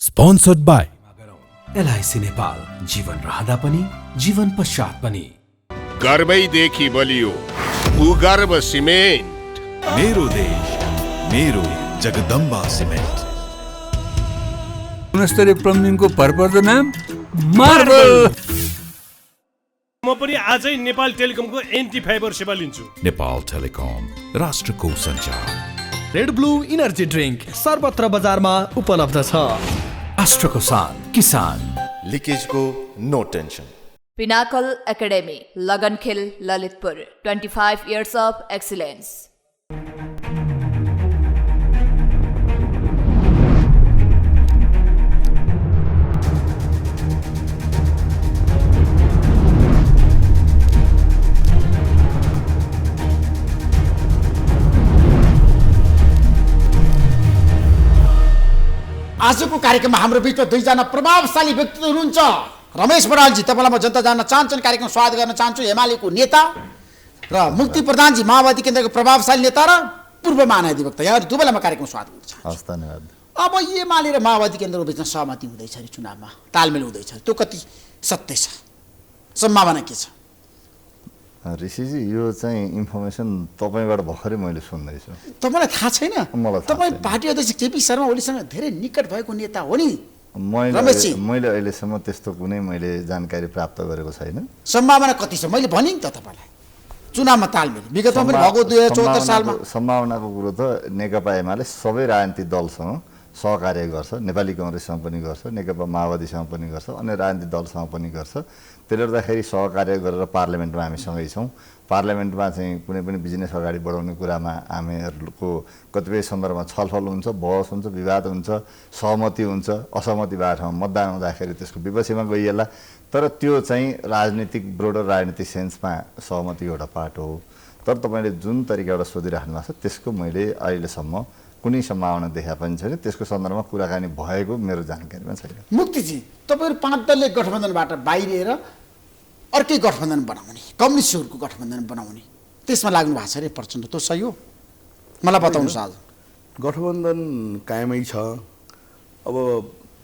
Sponsored by LIC Nepal, जीवन रहँदा पनि जीवन पश्चात पनि। गर्वैदेखि बलियो भूगर्भ सिमेन्ट। मेरो देश मेरो जगदम्बा सिमेन्ट। गुणस्तरीय प्लम्बिङको भरपर्दो नाम मार्बल। म पनि आजै नेपाल टेलिकमको एन्टी फाइबर सेवा लिन्छु। नेपाल टेलिकम, राष्ट्रको सञ्चार। रेड ब्लू इनर्जी ड्रिंक सर्वत्र बजारमा उपलब्ध छ। राष्ट्रको शान, किसान। लिकेजको no tension. Pinnacle Academy, Lagankhil, Lalitpur, 25 years of excellence. आजको कार्यक्रममा हाम्रो बिचमा दुईजना प्रभावशाली व्यक्तित्व हुनुहुन्छ। रमेश बरालजी, तपाईँलाई म जनता जान्न चाहन्छु, कार्यक्रम स्वागत गर्न चाहन्छु। एमालेको नेता र मुक्ति प्रधानजी, माओवादी केन्द्रको प्रभावशाली नेता र पूर्व महाधिवक्ता, यहाँहरू दुवैलाई म कार्यक्रम स्वागत गर्न चाहन्छु। हस्, धन्यवाद। अब एमाले र माओवादी केन्द्रको बिचमा सहमति हुँदैछ अरे, चुनावमा तालमेल हुँदैछ, त्यो कति सत्य छ, सम्भावना के छ? ऋषिजी, यो चाहिँ इन्फर्मेसन तपाईँबाट भर्खरै मैले सुन्दैछु। तपाईँलाई थाहा छैन? मलाई थाहा तपाईँ छैन। पार्टी अध्यक्ष केपी शर्मा ओलीसँग धेरै निकट भएको नेता हो नि। मैले अहिलेसम्म त्यस्तो कुनै मैले जानकारी प्राप्त गरेको छैन। सम्भावना कति छ? मैले भने नि त तपाईँलाई, चुनावमा तालमेल विगतमा पनि भएको 2074 सालमा। सम्भावनाको कुरो त नेकपा एमाले सबै राजनीतिक दलसँग सहकार्य गर्छ, नेपाली कङ्ग्रेससँग पनि गर्छ, नेकपा माओवादीसँग पनि गर्छ, अन्य राजनीतिक दलसँग पनि गर्छ। त्यसले गर्दाखेरि सहकार्य गरेर पार्लियामेन्टमा हामी सँगै छौँ। पार्लियामेन्टमा चाहिँ कुनै पनि बिजनेस अगाडि बढाउने कुरामा हामीहरूको कतिपय सन्दर्भमा छलफल हुन्छ, बहस हुन्छ, विवाद हुन्छ, सहमति हुन्छ, असहमति भएको ठाउँमा मतदान हुँदाखेरि त्यसको विपक्षीमा गइएला। तर त्यो चाहिँ राजनीतिक ब्रोडर राजनीतिक सेन्समा सहमति एउटा पार्ट हो। तर तपाईँले जुन तरिकाबाट सोधिराख्नु भएको छ त्यसको मैले अहिलेसम्म कुनै सम्भावना देखा पनि छैन। त्यसको सन्दर्भमा कुराकानी भएको मेरो जानकारीमा छैन। मुक्तिजी, तपाईँहरू 5 दलले गठबन्धनबाट बाहिरिएर अर्कै गठबन्धन बनाउने, कम्युनिस्टहरूको गठबन्धन बनाउने, त्यसमा लाग्नु भएको छ अरे प्रचण्ड, त्यो सही हो? मलाई बताउनुहोस्। आज गठबन्धन कायमै छ। अब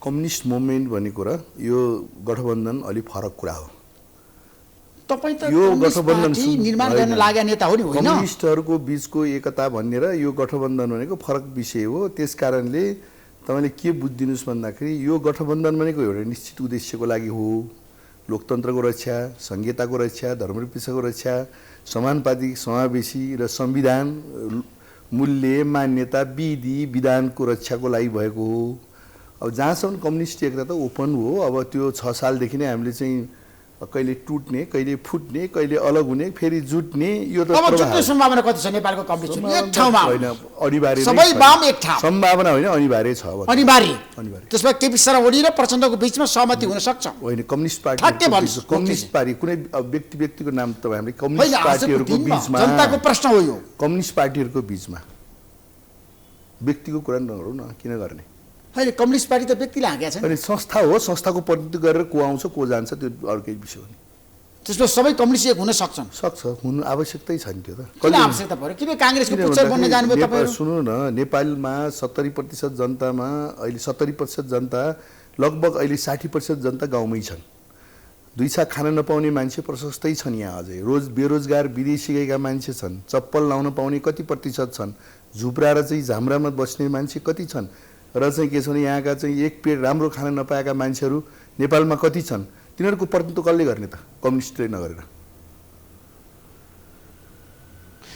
कम्युनिस्ट मुभमेन्ट भन्ने कुरा, यो गठबन्धन अलिक फरक कुरा हो। तपाईँ त यो गठबन्धन निर्माण गर्न लागेका नेता हो नि, होइन? कम्युनिस्टहरूको बिचको एकता भनेर यो गठबन्धन भनेको फरक विषय हो। त्यस कारणले तपाईँले के बुझिदिनुहोस् भन्दाखेरि यो गठबन्धन भनेको एउटा निश्चित उद्देश्यको लागि हो। लोकतन्त्रको रक्षा, संहिताको रक्षा, धर्मनिरपेक्षको रक्षा, समानुपातिक समावेशी र संविधान मूल्य मान्यता विधि विधानको रक्षाको लागि भएको हो। अब जहाँसम्म कम्युनिस्ट एकता त ओपन हो। अब त्यो 6 सालदेखि नै हामीले चाहिँ कहिले टुट्ने, कहिले फुट्ने, कहिले अलग हुने, फेरि जुट्ने, यो त अब जुट्ने सम्भावना कति छ? नेपालको कम्युनिस्ट एक ठाउँमा होइन, अनिवार्य सबै वाम एक ठाउँ, सम्भावना होइन, अनिवार्य छ। अनिवार्य। त्यसमा केपी शर्मा ओली र प्रचण्डको बिचमा सहमति हुन सक्छ? होइन, कम्युनिस्ट पार्टी, कम्युनिस्ट पार्टी कुनै व्यक्तिको नाम तपाईँ हामीले कम्युनिस्ट पार्टीहरूको बिचमा, जनताको प्रश्न हो यो। कम्युनिस्ट पार्टीहरूको बिचमा व्यक्तिको कुरा नगरौँ न, किन गर्ने? होइन, कम्युनिस्ट पार्टी त व्यक्तिले हाँकेको छ अनि संस्था हो, संस्थाको प्रतिनिधित्व गरेर को आउँछ को जान्छ त्यो अर्कै विषय हो नि। त्यसमा सबै कम्युनिस्ट एक हुन सक्छन्? सक्छ, हुनु आवश्यकतै छ नि। त्यो त किन आवश्यकता पर्यो? किन काङ्ग्रेसको पुच्छर बन्न जानुभयो तपाईहरु? सुन्नु न, नेपालमा 70% जनतामा अहिले 70% जनता, लगभग अहिले 60% जनता गाउँमै छन्। 2 छाक खान नपाउने मान्छे प्रशस्तै छन् यहाँ अझै। बेरोजगार विदेशी गएका मान्छे छन्। चप्पल लाउन पाउने कति प्रतिशत छन्? झुप्रा र चाहिँ झाम्रामा बस्ने मान्छे कति छन्? र चाहिँ के छ भने यहाँका चाहिँ एक पेट राम्रो खान नपाएका मान्छेहरू नेपालमा कति छन्? तिनीहरूको प्रतिनिधित्व कसले गर्ने त? कम्युनिस्टले नगरेर।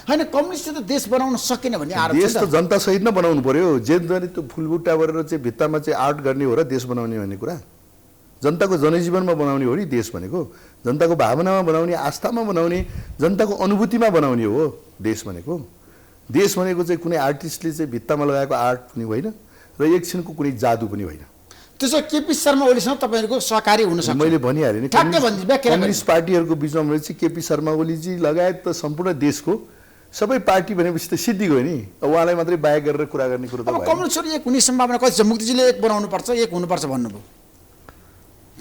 होइन, कम्युनिस्टले त देश बनाउन सकेन भन्ने आरोप छ। देश त जनता सहित नै बनाउनु पर्यो। जे त्यो फुलबुट्टा गरेर चाहिँ भित्तामा चाहिँ आर्ट गर्ने हो र देश बनाउने भन्ने कुरा? जनताको जनजीवनमा बनाउने हो नि देश भनेको। जनताको भावनामा बनाउने, आस्थामा बनाउने, जनताको अनुभूतिमा बनाउने हो देश भनेको। देश भनेको चाहिँ कुनै आर्टिस्टले चाहिँ भित्तामा लगाएको आर्ट पनि होइन र एकछिनको कुनै जादु पनि होइन। त्यसो केपी शर्मा ओलीसँग तपाईँहरूको सहकारी हुन सक्छ? मैले भनिहालेँ नि, कम्युनिस्ट पार्टीहरूको बिचमा चाहिँ केपी शर्मा ओलीजी लगायत त सम्पूर्ण देशको सबै पार्टी भनेपछि त सिद्धि गयो नि। अब उहाँलाई मात्रै बाहेक गरेर कुरा गर्ने कुरो त अब कम्युनिस्टहरू एक हुने सम्भावना कति छ? मुक्तिजीले एक बनाउनु पर्छ, एक हुनुपर्छ भन्नुभयो,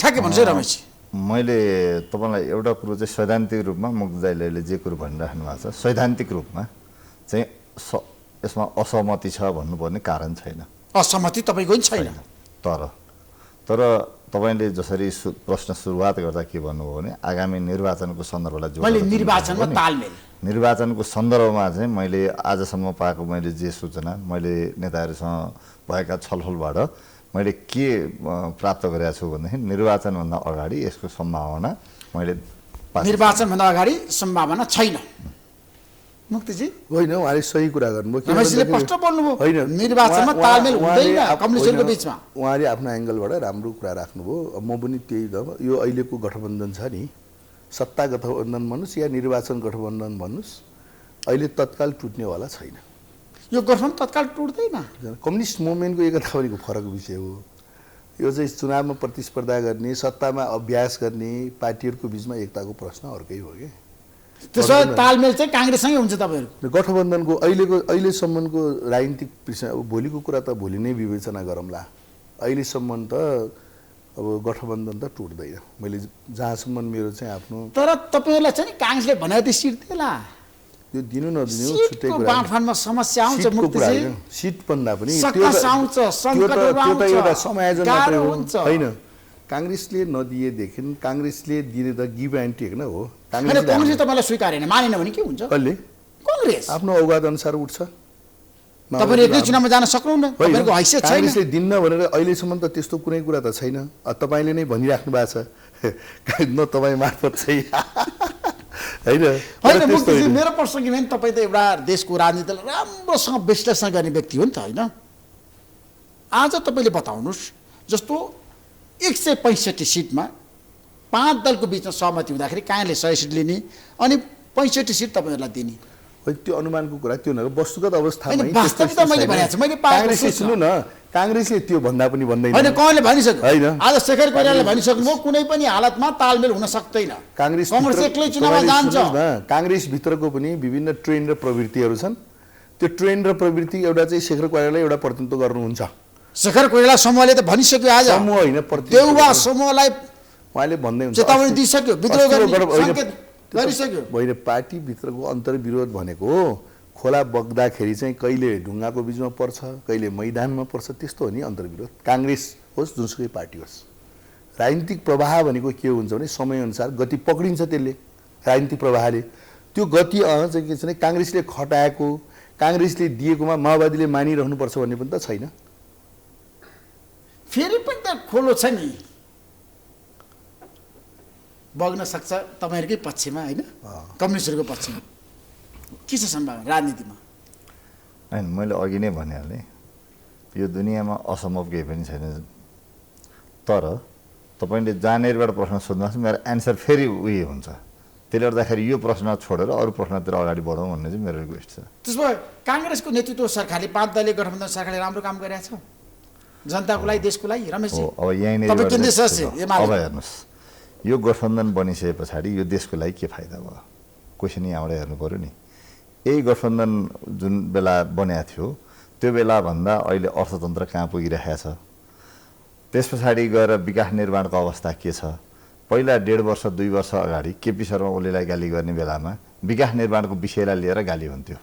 ठ्याक्कै भन्छु है रमेश। मैले तपाईँलाई एउटा कुरो चाहिँ सैद्धान्तिक रूपमा मुक्तिजीले जे कुरो भनिराख्नु भएको छ, सैद्धान्तिक रूपमा चाहिँ यसमा असहमति छ भन्नुपर्ने कारण छैन। असहमति तपाईँको नि छैन? तर तर तपाईँले जसरी प्रश्न सुरुवात गर्दा के भन्नुभयो भने आगामी निर्वाचनको सन्दर्भलाई मैले निर्वाचनमा तालमेल निर्वाचनको सन्दर्भमा चाहिँ मैले आजसम्म पाएको मैले जे सूचना मैले नेताहरूसँग भएका छलफलबाट मैले के प्राप्त गरेको छु भनेदेखि निर्वाचनभन्दा अगाडि यसको सम्भावना मैले निर्वाचनभन्दा अगाडि सम्भावना छैन मुक्तिजी होइन उहाँले सही कुरा गर्नुभयो रमेशले स्पष्ट बोल्नुभयो होइन निर्वाचनमा तालमेल हुँदैन कम्युनिस्टहरूको बीचमा उहाँले आफ्नो एङ्गलबाट राम्रो कुरा राख्नुभयो म पनि त्यही यो अहिलेको गठबन्धन छ नि सत्ता गठबन्धन भन्नुहोस् या निर्वाचन गठबन्धन भन्नुहोस् अहिले तत्काल टुट्नेवाला छैन यो गठबन्धन तत्काल टुट्दैन कम्युनिस्ट मुभमेन्टको एकता भनेको फरक विषय हो यो चाहिँ चुनावमा प्रतिस्पर्धा गर्ने सत्तामा अभ्यास गर्ने पार्टीहरूको बिचमा एकताको प्रश्न अर्कै हो कि त्यसो भए तालमेल चाहिँ काङ्ग्रेससँगै हुन्छ तपाईँहरूको गठबन्धनको अहिलेसम्मको राजनीतिक भोलिको कुरा त भोलि नै विवेचना गरौँला अहिलेसम्म त अब गठबन्धन त टुट्दैन मैले जहाँसम्म मेरो चाहिँ आफ्नो तर तपाईँहरूलाई चाहिँ काङ्ग्रेसले भने जति सिट दिएला त्यो दिनु नदिनु छुट्टै सिटको कुरा बाँडफाँडमा समस्या आउँछ मुक्तिजी सिट भन्दा पनि सक्कस आउँछ सङ्कटहरू त्यो त एउटा आउँछ समायोजन मात्रै गाह्रो हो हुन्छ होइन काङ्ग्रेसले नदिएदेखि काङ्ग्रेसले दिने त गिभ एन्ड टेक न हो होइन काङ्ग्रेसले तपाईँलाई स्वीकारेन मानेन भने के हुन्छ कसले काङ्ग्रेस आफ्नो औकात अनुसार उठ्छ तपाईँले एक्लै चुनावमा जान सक्नुहुन्न तपाईँको हैसियत छैन काङ्ग्रेसले दिन्न भनेर अहिलेसम्म त त्यस्तो कुनै कुरा त छैन तपाईँले नै भनिराख्नु भएको छ न तपाईँ मार्फत चाहिँ होइन मुक्तिजी मेरो प्रश्न के भने तपाईँ त एउटा देशको राजनीतिलाई राम्रोसँग विश्लेषण गर्ने व्यक्ति हो नि त होइन आज तपाईँले बताउनुहोस् जस्तो 165 सिटमा 5 दलको बिचमा सहमति हुँदाखेरि काङ्ग्रेसले 100 सिट लिने अनि 65 सिट तपाईँहरूलाई दिने त्यो अनुमानको कुरा त्यो नगर वस्तुगत अवस्थामा होइन वास्तविकता मैले भनेको छु मैले काङ्ग्रेसले सुन्नु न काङ्ग्रेसले त्यो भन्दा पनि भन्दैन होइन कहाँले भनिसक्यो होइन आज शेखर कोइरालाले भनिसक्नुभयो कुनै पनि हालतमा तालमेल हुन सक्दैन काङ्ग्रेस एक्लै चुनावमा जान्छ काङ्ग्रेस भित्रको पनि विभिन्न ट्रेन्ड र प्रवृत्तिहरू छन् त्यो ट्रेन्ड र प्रवृत्ति एउटा चाहिँ शेखर कोइरालाले एउटा प्रतिनिधित्व गर्नुहुन्छ शेखर कोइराला समूहले त भनिसक्यो आज समूह होइन देउवा समूहलाई उहाँले भन्दै हुन्छ चेतावनी दिइसक्यो विद्रोह गर्ने गरिसक्यो होइन पार्टीभित्रको अन्तर्विरोध भनेको खोला बग्दाखेरि चाहिँ कहिले ढुङ्गाको बिचमा पर्छ कहिले मैदानमा पर्छ त्यस्तो हो नि अन्तर्विरोध काङ्ग्रेस होस् जुनसुकै पार्टी होस् राजनीतिक प्रवाह भनेको के हुन्छ भने समयअनुसार गति पक्रिन्छ त्यसले राजनीतिक प्रवाहले त्यो गति चाहिँ के छ भने काङ्ग्रेसले खटाएको काङ्ग्रेसले दिएकोमा माओवादीले मानिरहनुपर्छ भन्ने पनि त छैन फेरि पनि त खोलो छ नि बग्न सक्छ तपाईँहरूकै पक्षमा होइन कम्युनिस्टहरूको पक्षमा के छ सम्भावना राजनीतिमा होइन मैले अघि नै भनिहालेँ यो दुनियाँमा असम्भव केही पनि छैन तर तपाईँले जहाँनिरबाट प्रश्न सोध्नुहोस् मेरो एन्सर फेरि उयो हुन्छ त्यसले गर्दाखेरि यो प्रश्न छोडेर अरू प्रश्नतिर अगाडि बढौँ भन्ने चाहिँ मेरो रिक्वेस्ट छ त्यसो भए काङ्ग्रेसको नेतृत्व सरकारले 5 दलीय गठबन्धन सरकारले राम्रो काम गरेको छ जनताको लागि देशको लागि रमेशजी अब यहीँनिर अब हेर्नुहोस् यो गठबन्धन बनिसके पछाडि यो देशको लागि के फाइदा भयो क्वेसन यहाँबाट हेर्नु पऱ्यो नि यही गठबन्धन जुन बेला बनेको थियो त्यो बेलाभन्दा अहिले अर्थतन्त्र कहाँ पुगिरहेको छ त्यस पछाडि गएर विकास निर्माणको अवस्था के छ पहिला 1.5 वर्ष 2 वर्ष अगाडि केपी शर्मा ओलीलाई गाली गर्ने बेलामा विकास निर्माणको विषयलाई लिएर गाली हुन्थ्यो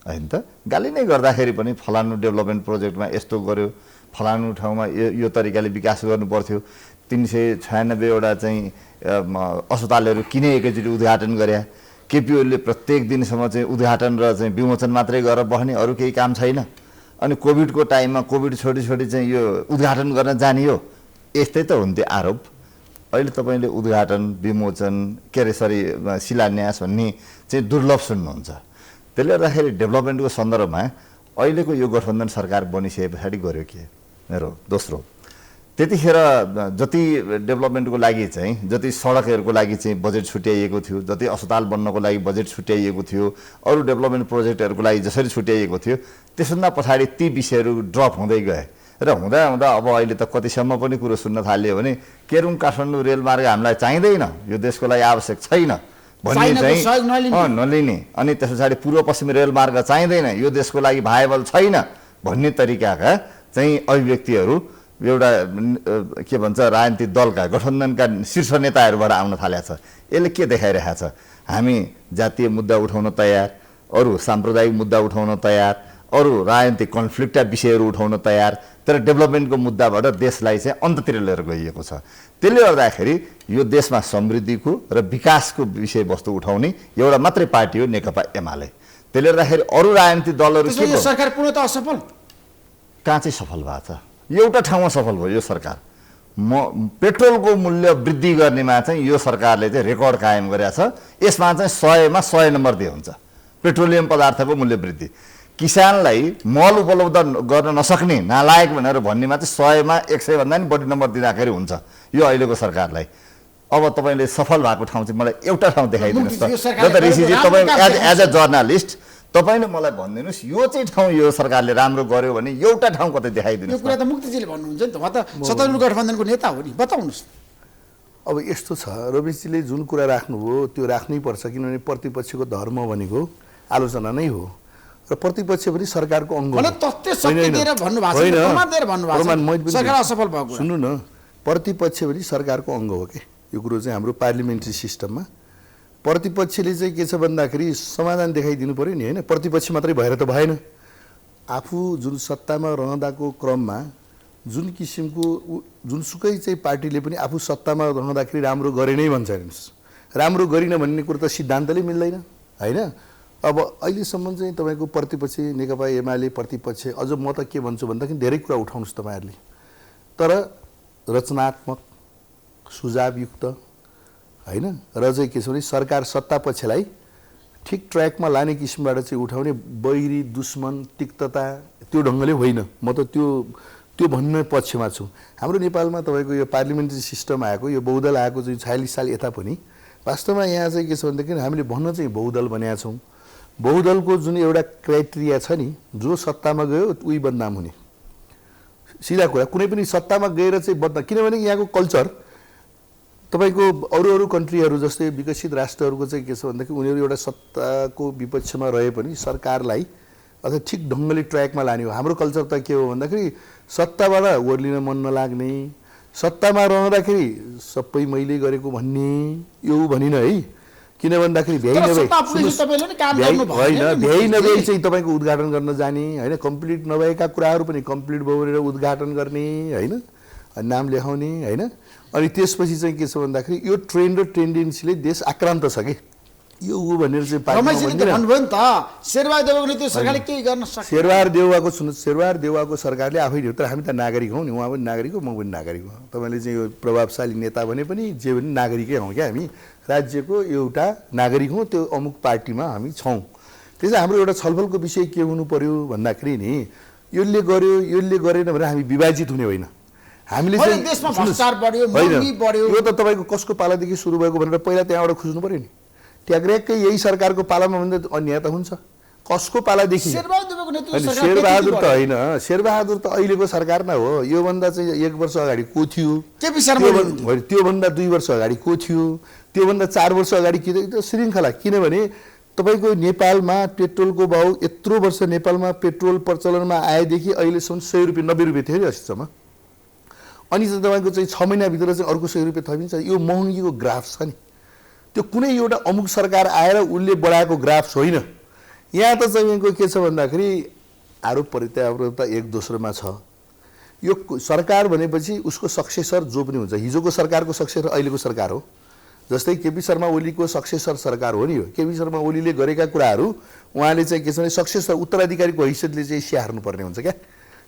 होइन त गाली नै गर्दाखेरि पनि फलानु डेभलपमेन्ट प्रोजेक्टमा यस्तो गर्यो फलानु ठाउँमा यो तरिकाले विकास गर्नु पर्थ्यो 396 वटा चाहिँ अस्पतालहरू किने एकैचोटि उद्घाटन गरे केपी ओलीले प्रत्येक दिनसम्म चाहिँ उद्घाटन र चाहिँ विमोचन मात्रै गरेर बस्ने अरू केही काम छैन अनि कोभिडको टाइममा कोभिड छोडी चाहिँ यो उद्घाटन गर्न जाने हो यस्तै त हुन्थ्यो आरोप अहिले तपाईँले उद्घाटन विमोचन के अरे शिलान्यास भन्ने चाहिँ दुर्लभ सुन्नुहुन्छ त्यसले गर्दाखेरि डेभलपमेन्टको सन्दर्भमा अहिलेको यो गठबन्धन सरकार बनिसके पछाडि गर्यो के मेरो दोस्रो त्यतिखेर जति डेभलपमेन्टको लागि चाहिँ जति सडकहरूको लागि चाहिँ बजेट छुट्याइएको थियो जति अस्पताल बन्नको लागि बजेट छुट्याइएको थियो अरू डेभलपमेन्ट प्रोजेक्टहरूको लागि जसरी छुट्याइएको थियो त्यसभन्दा पछाडि ती विषयहरू ड्रप हुँदै गए र हुँदा हुँदा अब अहिले त कतिसम्म पनि कुरो सुन्न थाल्यो भने केरुङ काठमाडौँ रेलमार्ग हामीलाई चाहिँदैन यो देशको लागि आवश्यक छैन भन्ने चाहिँ नलिने अनि त्यस पछाडि पूर्व पश्चिम रेलमार्ग चाहिँदैन यो देशको लागि भाएबल छैन भन्ने तरिकाका चाहिँ अभिव्यक्तिहरू एउटा के भन्छ राजनीतिक दलका गठबन्धनका शीर्ष नेताहरूबाट आउन थालेको छ यसले के देखाइरहेको छ हामी जातीय मुद्दा उठाउन तयार अरू साम्प्रदायिक मुद्दा उठाउन तयार अरू राजनीतिक कन्फ्लिक्टका विषयहरू उठाउन तयार, तर डेभलपमेन्टको मुद्दाबाट देशलाई चाहिँ अन्ततिर लिएर गइएको छ। त्यसले गर्दाखेरि यो देशमा समृद्धिको र विकासको विषयवस्तु उठाउने एउटा मात्रै पार्टी हो नेकपा एमाले। त्यसले गर्दाखेरि अरू राजनीतिक दलहरू त्यसो यो सरकार पूर्णतः असफल कहाँ चाहिँ सफल भएको छ? एउटा ठाउँमा सफल भयो यो सरकार। पेट्रोलको मूल्य वृद्धि गर्नेमा चाहिँ यो सरकारले चाहिँ रेकर्ड कायम गरेको छ। यसमा चाहिँ 100मा 100 नम्बर दिए हुन्छ पेट्रोलियम पदार्थको मूल्य वृद्धि। किसानलाई मल उपलब्ध गर्न नसक्ने नालायक भनेर भन्नेमा चाहिँ 100मा 100 भन्दा नि बढी नम्बर दिँदाखेरि हुन्छ यो अहिलेको सरकारलाई। अब तपाईँले सफल भएको ठाउँ चाहिँ मलाई एउटा ठाउँ देखाइदिनुहोस् त। जता ऋषिजी तपाईँ एज अ जर्नलिस्ट तपाईँले मलाई भनिदिनुहोस् यो चाहिँ ठाउँ यो सरकारले राम्रो गर्यो भने एउटा ठाउँ कतै यो देखाइदिनुहोस्। कुरा त मुक्तिजीले भन्नुहुन्छ नि त, उहाँ त सत्तारूढ गठबन्धनको नेता हो नि, बताउनुहोस्। अब यस्तो छ, रमेशजीले जुन कुरा राख्नुभयो त्यो राख्नै पर्छ, किनभने प्रतिपक्षको धर्म भनेको आलोचना नै हो र प्रतिपक्ष पनि सरकारको अङ्ग हो। तथ्य सत्य दिएर भन्नुभएको छ, प्रमाण दिएर भन्नुभएको छ, सरकार असफल भएको। सुन्नु न, प्रतिपक्ष पनि सरकारको अङ्ग हो के, यो कुरो चाहिँ हाम्रो पार्लिमेन्ट्री सिस्टममा प्रतिपक्षले चाहिँ के छ भन्दाखेरि समाधान देखाइदिनु पर्यो नि, होइन? प्रतिपक्ष मात्रै भएर त भएन। आफू जुन सत्तामा रहँदाको क्रममा जुन किसिमको जुनसुकै चाहिँ पार्टीले पनि आफू सत्तामा रहँदाखेरि राम्रो गरे नै भन्छ हेर्नुहोस्, राम्रो गरिन भन्ने कुरो त सिद्धान्तले मिल्दैन, होइन? अब अहिलेसम्म चाहिँ तपाईँको प्रतिपक्ष नेकपा एमाले प्रतिपक्ष, अझ म त के भन्छु भन्दाखेरि धेरै कुरा उठाउनुहोस् तपाईँहरूले, तर रचनात्मक सुझावयुक्त, होइन? र चाहिँ के छ भने सरकार सत्तापक्षलाई ठिक ट्र्याकमा लाने किसिमबाट चाहिँ उठाउने बहिरी दुश्मन तिक्तता त्यो ढङ्गले होइन। म त त्यो भन्ने पक्षमा छु। हाम्रो नेपालमा तपाईँको यो पार्लिमेन्ट्री सिस्टम आएको, यो बहुदल आएको चाहिँ 46 साल यता पनि वास्तवमा यहाँ चाहिँ के छ भनेदेखि हामीले भन्न चाहिँ बहुदल भनेका छौँ। बहुदलको जुन एउटा क्राइटेरिया छ नि, जो सत्तामा गयो उही बदनाम हुने, सिधा कुरा। कुनै पनि सत्तामा गएर चाहिँ बदनाम, किनभने यहाँको कल्चर तपाईँको अरू कन्ट्रीहरू जस्तै विकसित राष्ट्रहरूको चाहिँ के छ भन्दाखेरि उनीहरू एउटा सत्ताको विपक्षमा रहे पनि सरकारलाई अथवा ठिक ढङ्गले ट्र्याकमा लाने हो। हाम्रो कल्चर त के हो भन्दाखेरि सत्ताबाट ओर्लिन मन नलाग्ने, सत्तामा रहँदाखेरि सबै मैले गरेको भन्ने, यो भनिन है। किन भन्दाखेरि भ्याइ नभ्याइ चाहिँ तपाईँको उद्घाटन गर्न जाने, होइन? कम्प्लिट नभएका कुराहरू पनि कम्प्लिट बगरेर उद्घाटन गर्ने, होइन? नाम लेखाउने, होइन? अनि त्यसपछि चाहिँ के छ भन्दाखेरि यो ट्रेन्ड र टेन्डेन्सीले देश आक्रान्त छ कि यो ऊ भनेर चाहिँ भन्नुभयो नि त, शेरबहादुर देउवाको त्यो सरकारले केही गर्न सक्छ। शेरबहादुर देउवाको सुन्नुहोस्, शेरबहादुर देउवाको सरकारले आफै हो, तर हामी त नागरिक हौँ नि, उहाँ पनि नागरिक हो, म पनि नागरिक हो। तपाईँले चाहिँ यो प्रभावशाली नेता भने पनि जे पनि नागरिकै हौँ क्या, हामी राज्यको एउटा नागरिक हौँ, त्यो अमुक पार्टीमा हामी छौँ। त्यसै हाम्रो एउटा छलफलको विषय के हुनु पर्यो भन्दाखेरि नि यसले गर्यो यसले गरेन भनेर हामी विभाजित हुने होइन। हामीले चाहिँ देशमा भ्रष्टाचार बढ्यो, महँगी बढ्यो, यो त तपाईँको कसको पालादेखि सुरु भएको भनेर पहिला त्यहाँबाट खोज्नु पर्यो नि। ट्याग्रेककै यही सरकारको पालामा भन्दा अन्याय त हुन्छ, कसको पालादेखि? शेरबहादुर त होइन, शेरबहादुर त अहिलेको सरकार न हो, योभन्दा चाहिँ 1 वर्ष अगाडि को थियो, त्योभन्दा 2 वर्ष अगाडि को थियो, त्योभन्दा 4 वर्ष अगाडि के थियो, श्रृङ्खला। किनभने तपाईँको नेपालमा पेट्रोलको भाउ यत्रो वर्ष नेपालमा पेट्रोल प्रचलनमा आएदेखि अहिलेसम्म 100 रुपियाँ 90 रुपियाँ थियो नि अस्तिसम्म, अनि चाहिँ तपाईँको चाहिँ 6 महिनाभित्र चाहिँ अर्को 100 रुपियाँ थपिन्छ। यो महँगीको ग्राफ छ नि, त्यो कुनै एउटा अमुक सरकार आएर उसले बढाएको ग्राफ होइन। यहाँ त चाहिँ के छ भन्दाखेरि आरोप प्रत्यारोप त एक दोस्रोमा छ। यो सरकार भनेपछि उसको सक्सेसर जो पनि हुन्छ, हिजोको सरकारको सक्सेसर अहिलेको सरकार हो। जस्तै केपी शर्मा ओलीको सक्सेसर सरकार हो नि हो, केपी शर्मा ओलीले गरेका कुराहरू उहाँले चाहिँ के छ भने सक्सेसर उत्तराधिकारीको हैसियतले चाहिँ स्याहार्नुपर्ने हुन्छ क्या।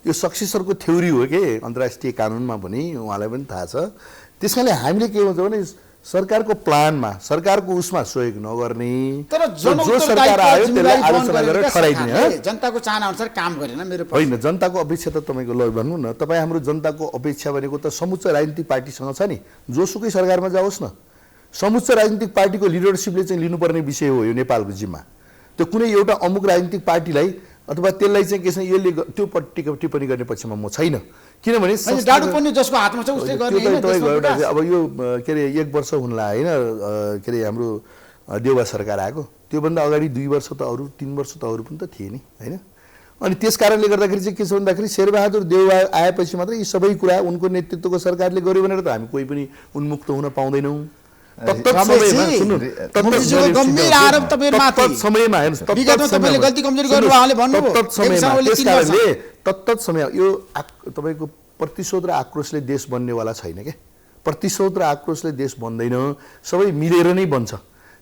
यो सक्सेसरको थ्योरी हो कि अन्तर्राष्ट्रिय कानुनमा पनि उहाँलाई पनि थाहा छ। त्यस कारणले हामीले के हुन्छ भने सरकारको प्लानमा सरकारको उसमा सहयोग नगर्ने, तर जो सरकार आयो त्यसलाई आलोचना गरेर ठहराइदिने, जनताको चाहना अनुसार काम गरेन। मेरो होइन, जनताको अपेक्षा त तपाईँको ल भन्नु न, तपाईँ हाम्रो जनताको अपेक्षा भनेको त समुच्च राजनीतिक पार्टीसँग छ नि, जोसुकै सरकारमा जाओस् न, समुच्च राजनीतिक पार्टीको लिडरसिपले चाहिँ लिनुपर्ने विषय हो यो नेपालको जिम्मा। त्यो कुनै एउटा अमुक राजनीतिक पार्टीलाई अथवा त्यसलाई चाहिँ के छ यसले त्यो टिप्पणी गर्ने पक्षमा म छैन। किनभने डाडु पनि जसको हातमा छ उसले गर्ने हैन। अब यो के अरे 1 वर्ष हुनला हैन के अरे हाम्रो देउवा सरकार आएको, त्योभन्दा अगाडि 2 वर्ष त अरू 3 वर्ष त अरू पनि त थिए नि, हैन? अनि त्यस कारणले गर्दाखेरि चाहिँ के छ भन्दाखेरि शेरबहादुर देउवा आएपछि मात्रै यी सबै कुरा उनको नेतृत्वको सरकारले गर्यो भनेर त हामी कोही पनि उन्मुक्त हुन पाउँदैनौँ। तत्तत रमेशजी, समयमा सुन्नु मुख्यमन्त्रीज्यूको गम्भीर आरोप तपाईँमाथि। तत्तत समयमा हेर्नुहोस्, तत्तत विगतमा तपाईँले समयमा। गल्ती कमजोरी गर्नु उहाँले भन्नुभयो। तत्तत समयमा, एक समयले त्यस 3 वर्ष। कारणले तत्तत समय यो तपाईँको प्रतिशोध र आक्रोशले देश बन्नेवाला छैन क्या। प्रतिशोध र आक्रोशले देश बन्दैन, सबै मिलेर नै बन्छ।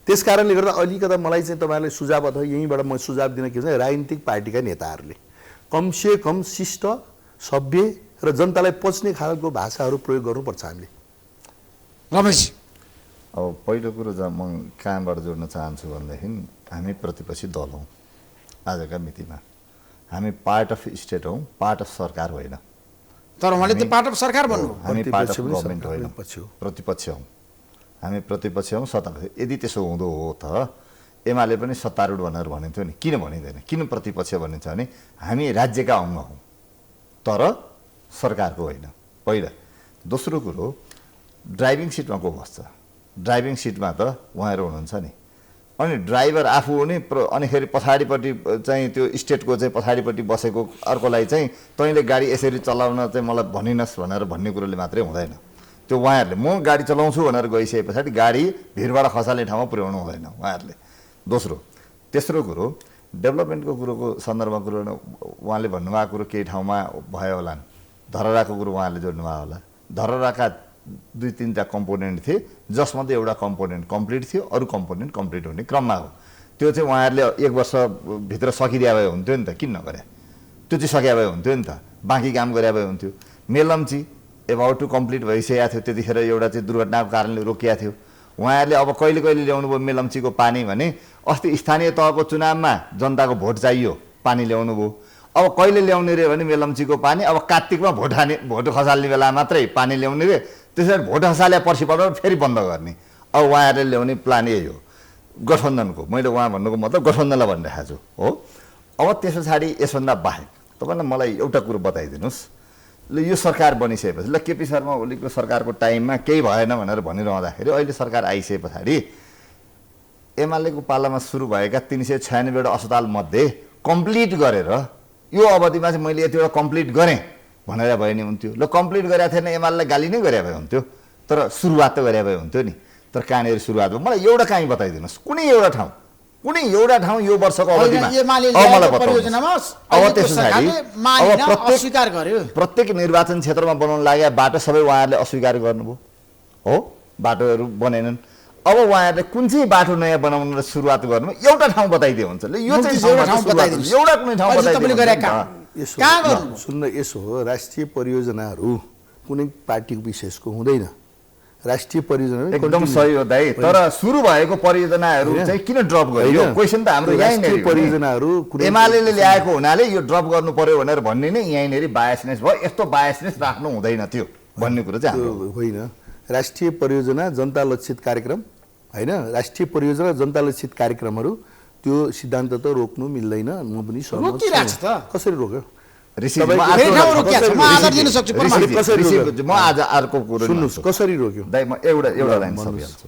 त्यस कारणले गर्दा अलिकता मलाई चाहिँ तपाईँहरूले सुझाव अथवा यहीँबाट म सुझाव दिन के भन्छ, राजनीतिक पार्टीका नेताहरूले कमसे कम शिष्ट सभ्य र जनतालाई पच्ने खालको भाषाहरू प्रयोग गर्नुपर्छ हामीले। रमेश अब पहिलो कुरो जहाँ म कहाँबाट जोड्न चाहन्छु भनेदेखि हामी प्रतिपक्षी दल हौँ आजका मितिमा। हामी पार्ट अफ स्टेट हौँ, पार्ट अफ सरकार होइन। तर उहाँले त पार्ट अफ सरकार भन्नु। हामी पार्ट अफ प्रतिपक्ष पनि गभर्मेन्ट होइन, प्रतिपक्ष हौँ। प्रतिपक्ष हौँ। हामी प्रतिपक्ष हौँ, सत्तारूढ। यदि त्यसो हुँदो हो त एमाले पनि सत्तारूढ भनेर भनिन्थ्यो नि। किन भनिँदैन? किन प्रतिपक्ष भनिन्छ भने हामी राज्यका अङ्ग हौँ तर सरकारको होइन, पहिला। दोस्रो कुरो, ड्राइभिङ सिटमा को बस्छ? ड्राइभिङ सिटमा त उहाँहरू हुनुहुन्छ नि। अनि ड्राइभर आफू हुने अनिखेरि पछाडिपट्टि चाहिँ त्यो स्टेटको चाहिँ पछाडिपट्टि बसेको अर्कोलाई चाहिँ तैँले गाडी यसरी चलाउन चाहिँ मलाई भनिनस् भनेर भन्ने कुरोले मात्रै हुँदैन। त्यो उहाँहरूले म गाडी चलाउँछु भनेर गइसके पछाडि गाडी भिडबाट खसाल्ने ठाउँमा पुर्याउनु हुँदैन उहाँहरूले। दोस्रो, तेस्रो कुरो, डेभलपमेन्टको कुरोको सन्दर्भमा कुरो उहाँले भन्नुभएको कुरो केही ठाउँमा भयो होला, धरहराको कुरो उहाँहरूले जोड्नुभयो होला। धरहराका 2-3टा कम्पोनेन्ट थिए, जसमध्ये एउटा कम्पोनेन्ट कम्प्लिट थियो, अरू कम्पोनेन्ट कम्प्लिट हुने क्रममा हो। त्यो चाहिँ उहाँहरूले 1 वर्षभित्र सकिदिया भए हुन्थ्यो नि त, किन नगरे? त्यो चाहिँ सकिया भए हुन्थ्यो नि त, बाँकी काम गरे भए हुन्थ्यो। मेलम्ची एबाउट टु कम्प्लिट भइसकेको थियो, त्यतिखेर एउटा चाहिँ दुर्घटनाको कारणले रोकिया थियो। उहाँहरूले अब कहिले कहिले ल्याउनु भयो मेलम्चीको पानी भने अस्ति स्थानीय तहको चुनावमा जनताको भोट चाहियो, पानी ल्याउनु भयो। अब कहिले ल्याउने रे भने मेलम्चीको पानी अब कार्तिकमा भोट खसाल्ने बेला मात्रै पानी ल्याउने रे, त्यसरी भोट खसाले पर्सिपल्ट फेरि बन्द गर्ने। अब उहाँहरूले ल्याउने प्लान यही हो गठबन्धनको। मैले उहाँ भन्नुको मतलब गठबन्धनलाई भनिरहेको छु हो। अब त्यस पछाडि यसभन्दा बाहेक तपाईँलाई मलाई एउटा कुरो बताइदिनुहोस्, ल यो सरकार बनिसकेपछि, ल केपी शर्मा ओलीको सरकारको टाइममा केही भएन भनेर भनिरहँदाखेरि अहिले सरकार आइसके पछाडि एमालेको पालामा सुरु भएका 396वटा अस्पतालमध्ये कम्प्लिट गरेर यो अवधिमा चाहिँ मैले यतिवटा कम्प्लिट गरेँ भनेर भए नि हुन्थ्यो। ल कम्प्लिट गरेको थिएन, एमालेलाई गाली नै गरे भए हुन्थ्यो, तर सुरुवात त गरे भए हुन्थ्यो नि। तर कहाँनिर सुरुवात भयो मलाई एउटा कहीँ बताइदिनुहोस्, कुनै एउटा ठाउँ यो वर्षको अवधिमा प्रत्येक निर्वाचन क्षेत्रमा बनाउन लागेका बाटो सबै उहाँहरूले अस्वीकार गर्नुभयो हो, बाटोहरू बनेनन्। अब उहाँहरूले कुन चाहिँ बाटो नयाँ बनाउन सुरुवात गर्नु एउटा ठाउँ बताइदियो हुन्छ। ल यो चाहिँ एउटा कुनै ठाउँ बताइदिनु। सुन्न, यसो हो, राष्ट्रिय परियोजनाहरू कुनै पार्टीको विशेषको हुँदैन। राष्ट्रिय परियोजना एकदम सही हो दाइ, तर सुरु भएको परियोजनाहरू चाहिँ किन ड्रप गरियो? क्वेसन त हाम्रो यहीँनेरि परियोजनाहरू एमालेले ल्याएको हुनाले यो ड्रप गर्नु पर्यो भनेर भन्ने नै यहीँनेरि बायसनेस भयो। यस्तो बायसनेस राख्नु हुँदैन थियो भन्ने कुरो चाहिँ होइन। राष्ट्रिय परियोजना जनता लक्षित कार्यक्रम होइन, राष्ट्रिय परियोजना जनता लक्षित कार्यक्रमहरू त्यो सिद्धान्त त रोक्नु मिल्दैन। म पनि सहमत छु। कसरी रोक्यो? म आज अर्को कुरो सुन्नुहोस्, कसरी रोक्यो दाइ? म एउटा लाइन सम्झिहाल्छु।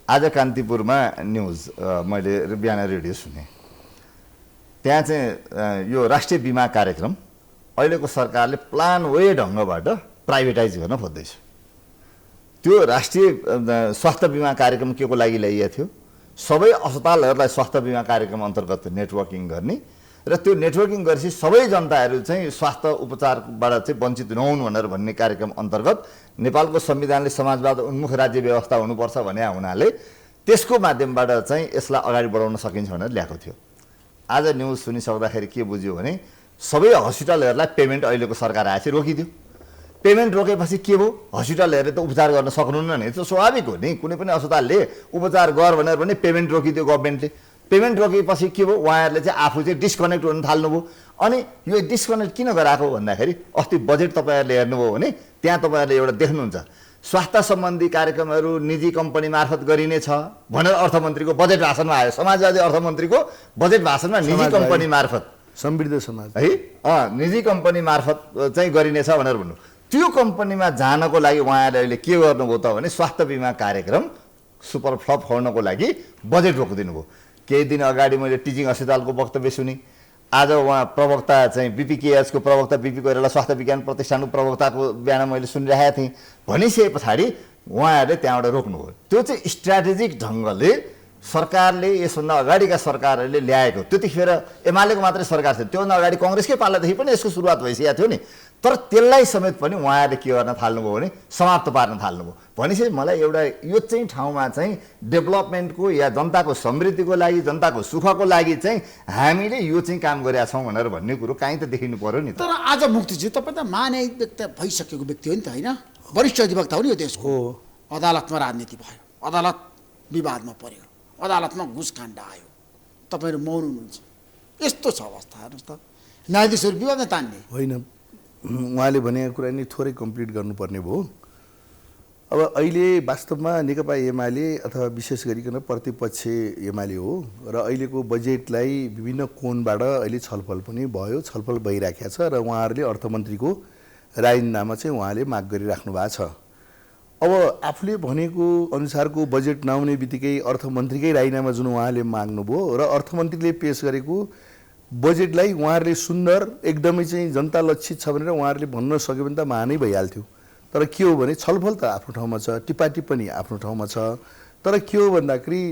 आज कान्तिपुरमा न्युज मैले बिहान रेडियो सुने, त्यहाँ चाहिँ यो राष्ट्रिय बिमा कार्यक्रम अहिलेको सरकारले प्लान वे ढङ्गबाट प्राइभेटाइज गर्न खोज्दैछ। त्यो राष्ट्रिय स्वास्थ्य बिमा कार्यक्रम के को लागि ल्याइएको थियो? सबै अस्पतालहरूलाई स्वास्थ्य बिमा कार्यक्रम अन्तर्गत नेटवर्किङ गर्ने र त्यो नेटवर्किङ गरेपछि सबै जनताहरू चाहिँ स्वास्थ्य उपचारबाट चाहिँ वञ्चित नहुन् भनेर भन्ने कार्यक्रम अन्तर्गत नेपालको संविधानले समाजवाद उन्मुख राज्य व्यवस्था हुनुपर्छ भने हुनाले त्यसको माध्यमबाट चाहिँ यसलाई अगाडि बढाउन सकिन्छ भनेर ल्याएको थियो। आज न्युज सुनिसक्दाखेरि के बुझ्यो भने सबै हस्पिटलहरूलाई पेमेन्ट अहिलेको सरकार आएपछि रोकिदियो। पेमेन्ट रोकेपछि के भयो? हस्पिटलहरूले त उपचार गर्न सक्नुहुन्न नि, त्यो स्वाभाविक हो नि। कुनै पनि अस्पतालले उपचार गर भनेर भने पेमेन्ट रोकिदियो गभर्मेन्टले। पेमेन्ट रोकेपछि के भयो? उहाँहरूले चाहिँ आफू चाहिँ डिस्कनेक्ट हुन थाल्नुभयो। अनि यो डिस्कनेक्ट किन गराएको भन्दाखेरि अस्ति बजेट तपाईँहरूले हेर्नुभयो भने त्यहाँ तपाईँहरूले एउटा देख्नुहुन्छ स्वास्थ्य सम्बन्धी कार्यक्रमहरू निजी कम्पनी मार्फत गरिनेछ भनेर अर्थमन्त्रीको बजेट भाषणमा आयो। समाजवादी अर्थमन्त्रीको बजेट भाषणमा निजी कम्पनी मार्फत समृद्ध समाज है निजी कम्पनी मार्फत चाहिँ गरिनेछ भनेर भन्नु। त्यो कम्पनीमा जानको लागि उहाँहरूले अहिले के गर्नुभयो त भने स्वास्थ्य बिमा कार्यक्रम सुपर फ्लप खोल्नको लागि बजेट रोकिदिनु भयो। केही दिन अगाडि मैले टिचिङ अस्पतालको वक्तव्य सुने। आज उहाँ प्रवक्ता चाहिँ बिपिकेएचको प्रवक्ता बिपी कोइराला स्वास्थ्य विज्ञान प्रतिष्ठानको प्रवक्ताको बिहान मैले सुनिरहेको थिएँ। भनिसके पछाडि उहाँहरूले त्यहाँबाट रोक्नुभयो। त्यो चाहिँ स्ट्राटेजिक ढङ्गले सरकारले यसभन्दा अगाडिका सरकारहरूले ल्याएको, त्यतिखेर एमालेको मात्रै सरकार थियो, त्योभन्दा अगाडि कङ्ग्रेसकै पालादेखि पनि यसको सुरुवात भइसकेको थियो नि। तर त्यसलाई समेत पनि उहाँहरूले के गर्न थाल्नुभयो भने समाप्त पार्न थाल्नुभयो। भनेपछि मलाई एउटा यो चाहिँ ठाउँमा चाहिँ डेभलपमेन्टको या जनताको समृद्धिको लागि, जनताको सुखको लागि चाहिँ हामीले यो चाहिँ काम गरेका छौँ भनेर भन्ने कुरो काहीँ त देखिनु पर्यो नि त। तर आज मुक्तिजी तपाईँ त महान्यायिक व्यक्ति भइसकेको व्यक्ति हो नि त, होइन? वरिष्ठ अधिवक्ता हो नि यो देशको। अदालतमा राजनीति भयो, अदालत विवादमा पर्यो, अदालतमा घुसकाण्ड आयो, तपाईँहरू मौन हुनुहुन्छ। यस्तो छ अवस्था, हेर्नुहोस् त, न्यायाधीशहरू विवादमा तान्ने होइन। उहाँले भनेको कुरा नि थोरै कम्प्लिट गर्नुपर्ने भयो। अब अहिले वास्तवमा नेकपा एमाले अथवा विशेष गरिकन प्रतिपक्ष एमाले हो र अहिलेको बजेटलाई विभिन्न कोणबाट अहिले छलफल पनि भयो, छलफल भइराखेको छ र उहाँहरूले अर्थमन्त्रीको राजीनामा चाहिँ उहाँले माग गरिराख्नु भएको छ। अब आफूले भनेको अनुसारको बजेट नआउने बित्तिकै अर्थमन्त्रीकै राजीनामा जुन उहाँले माग्नुभयो र अर्थमन्त्रीले पेश गरेको बजेटलाई उहाँहरूले सुन्दर एकदमै चाहिँ जनता लक्षित छ भनेर उहाँहरूले भन्न सक्यो भने त महानै भइहाल्थ्यो। तर के हो भने छलफल त आफ्नो ठाउँमा छ, टिप्पा टिप्पणी आफ्नो ठाउँमा छ। तर के हो भन्दाखेरि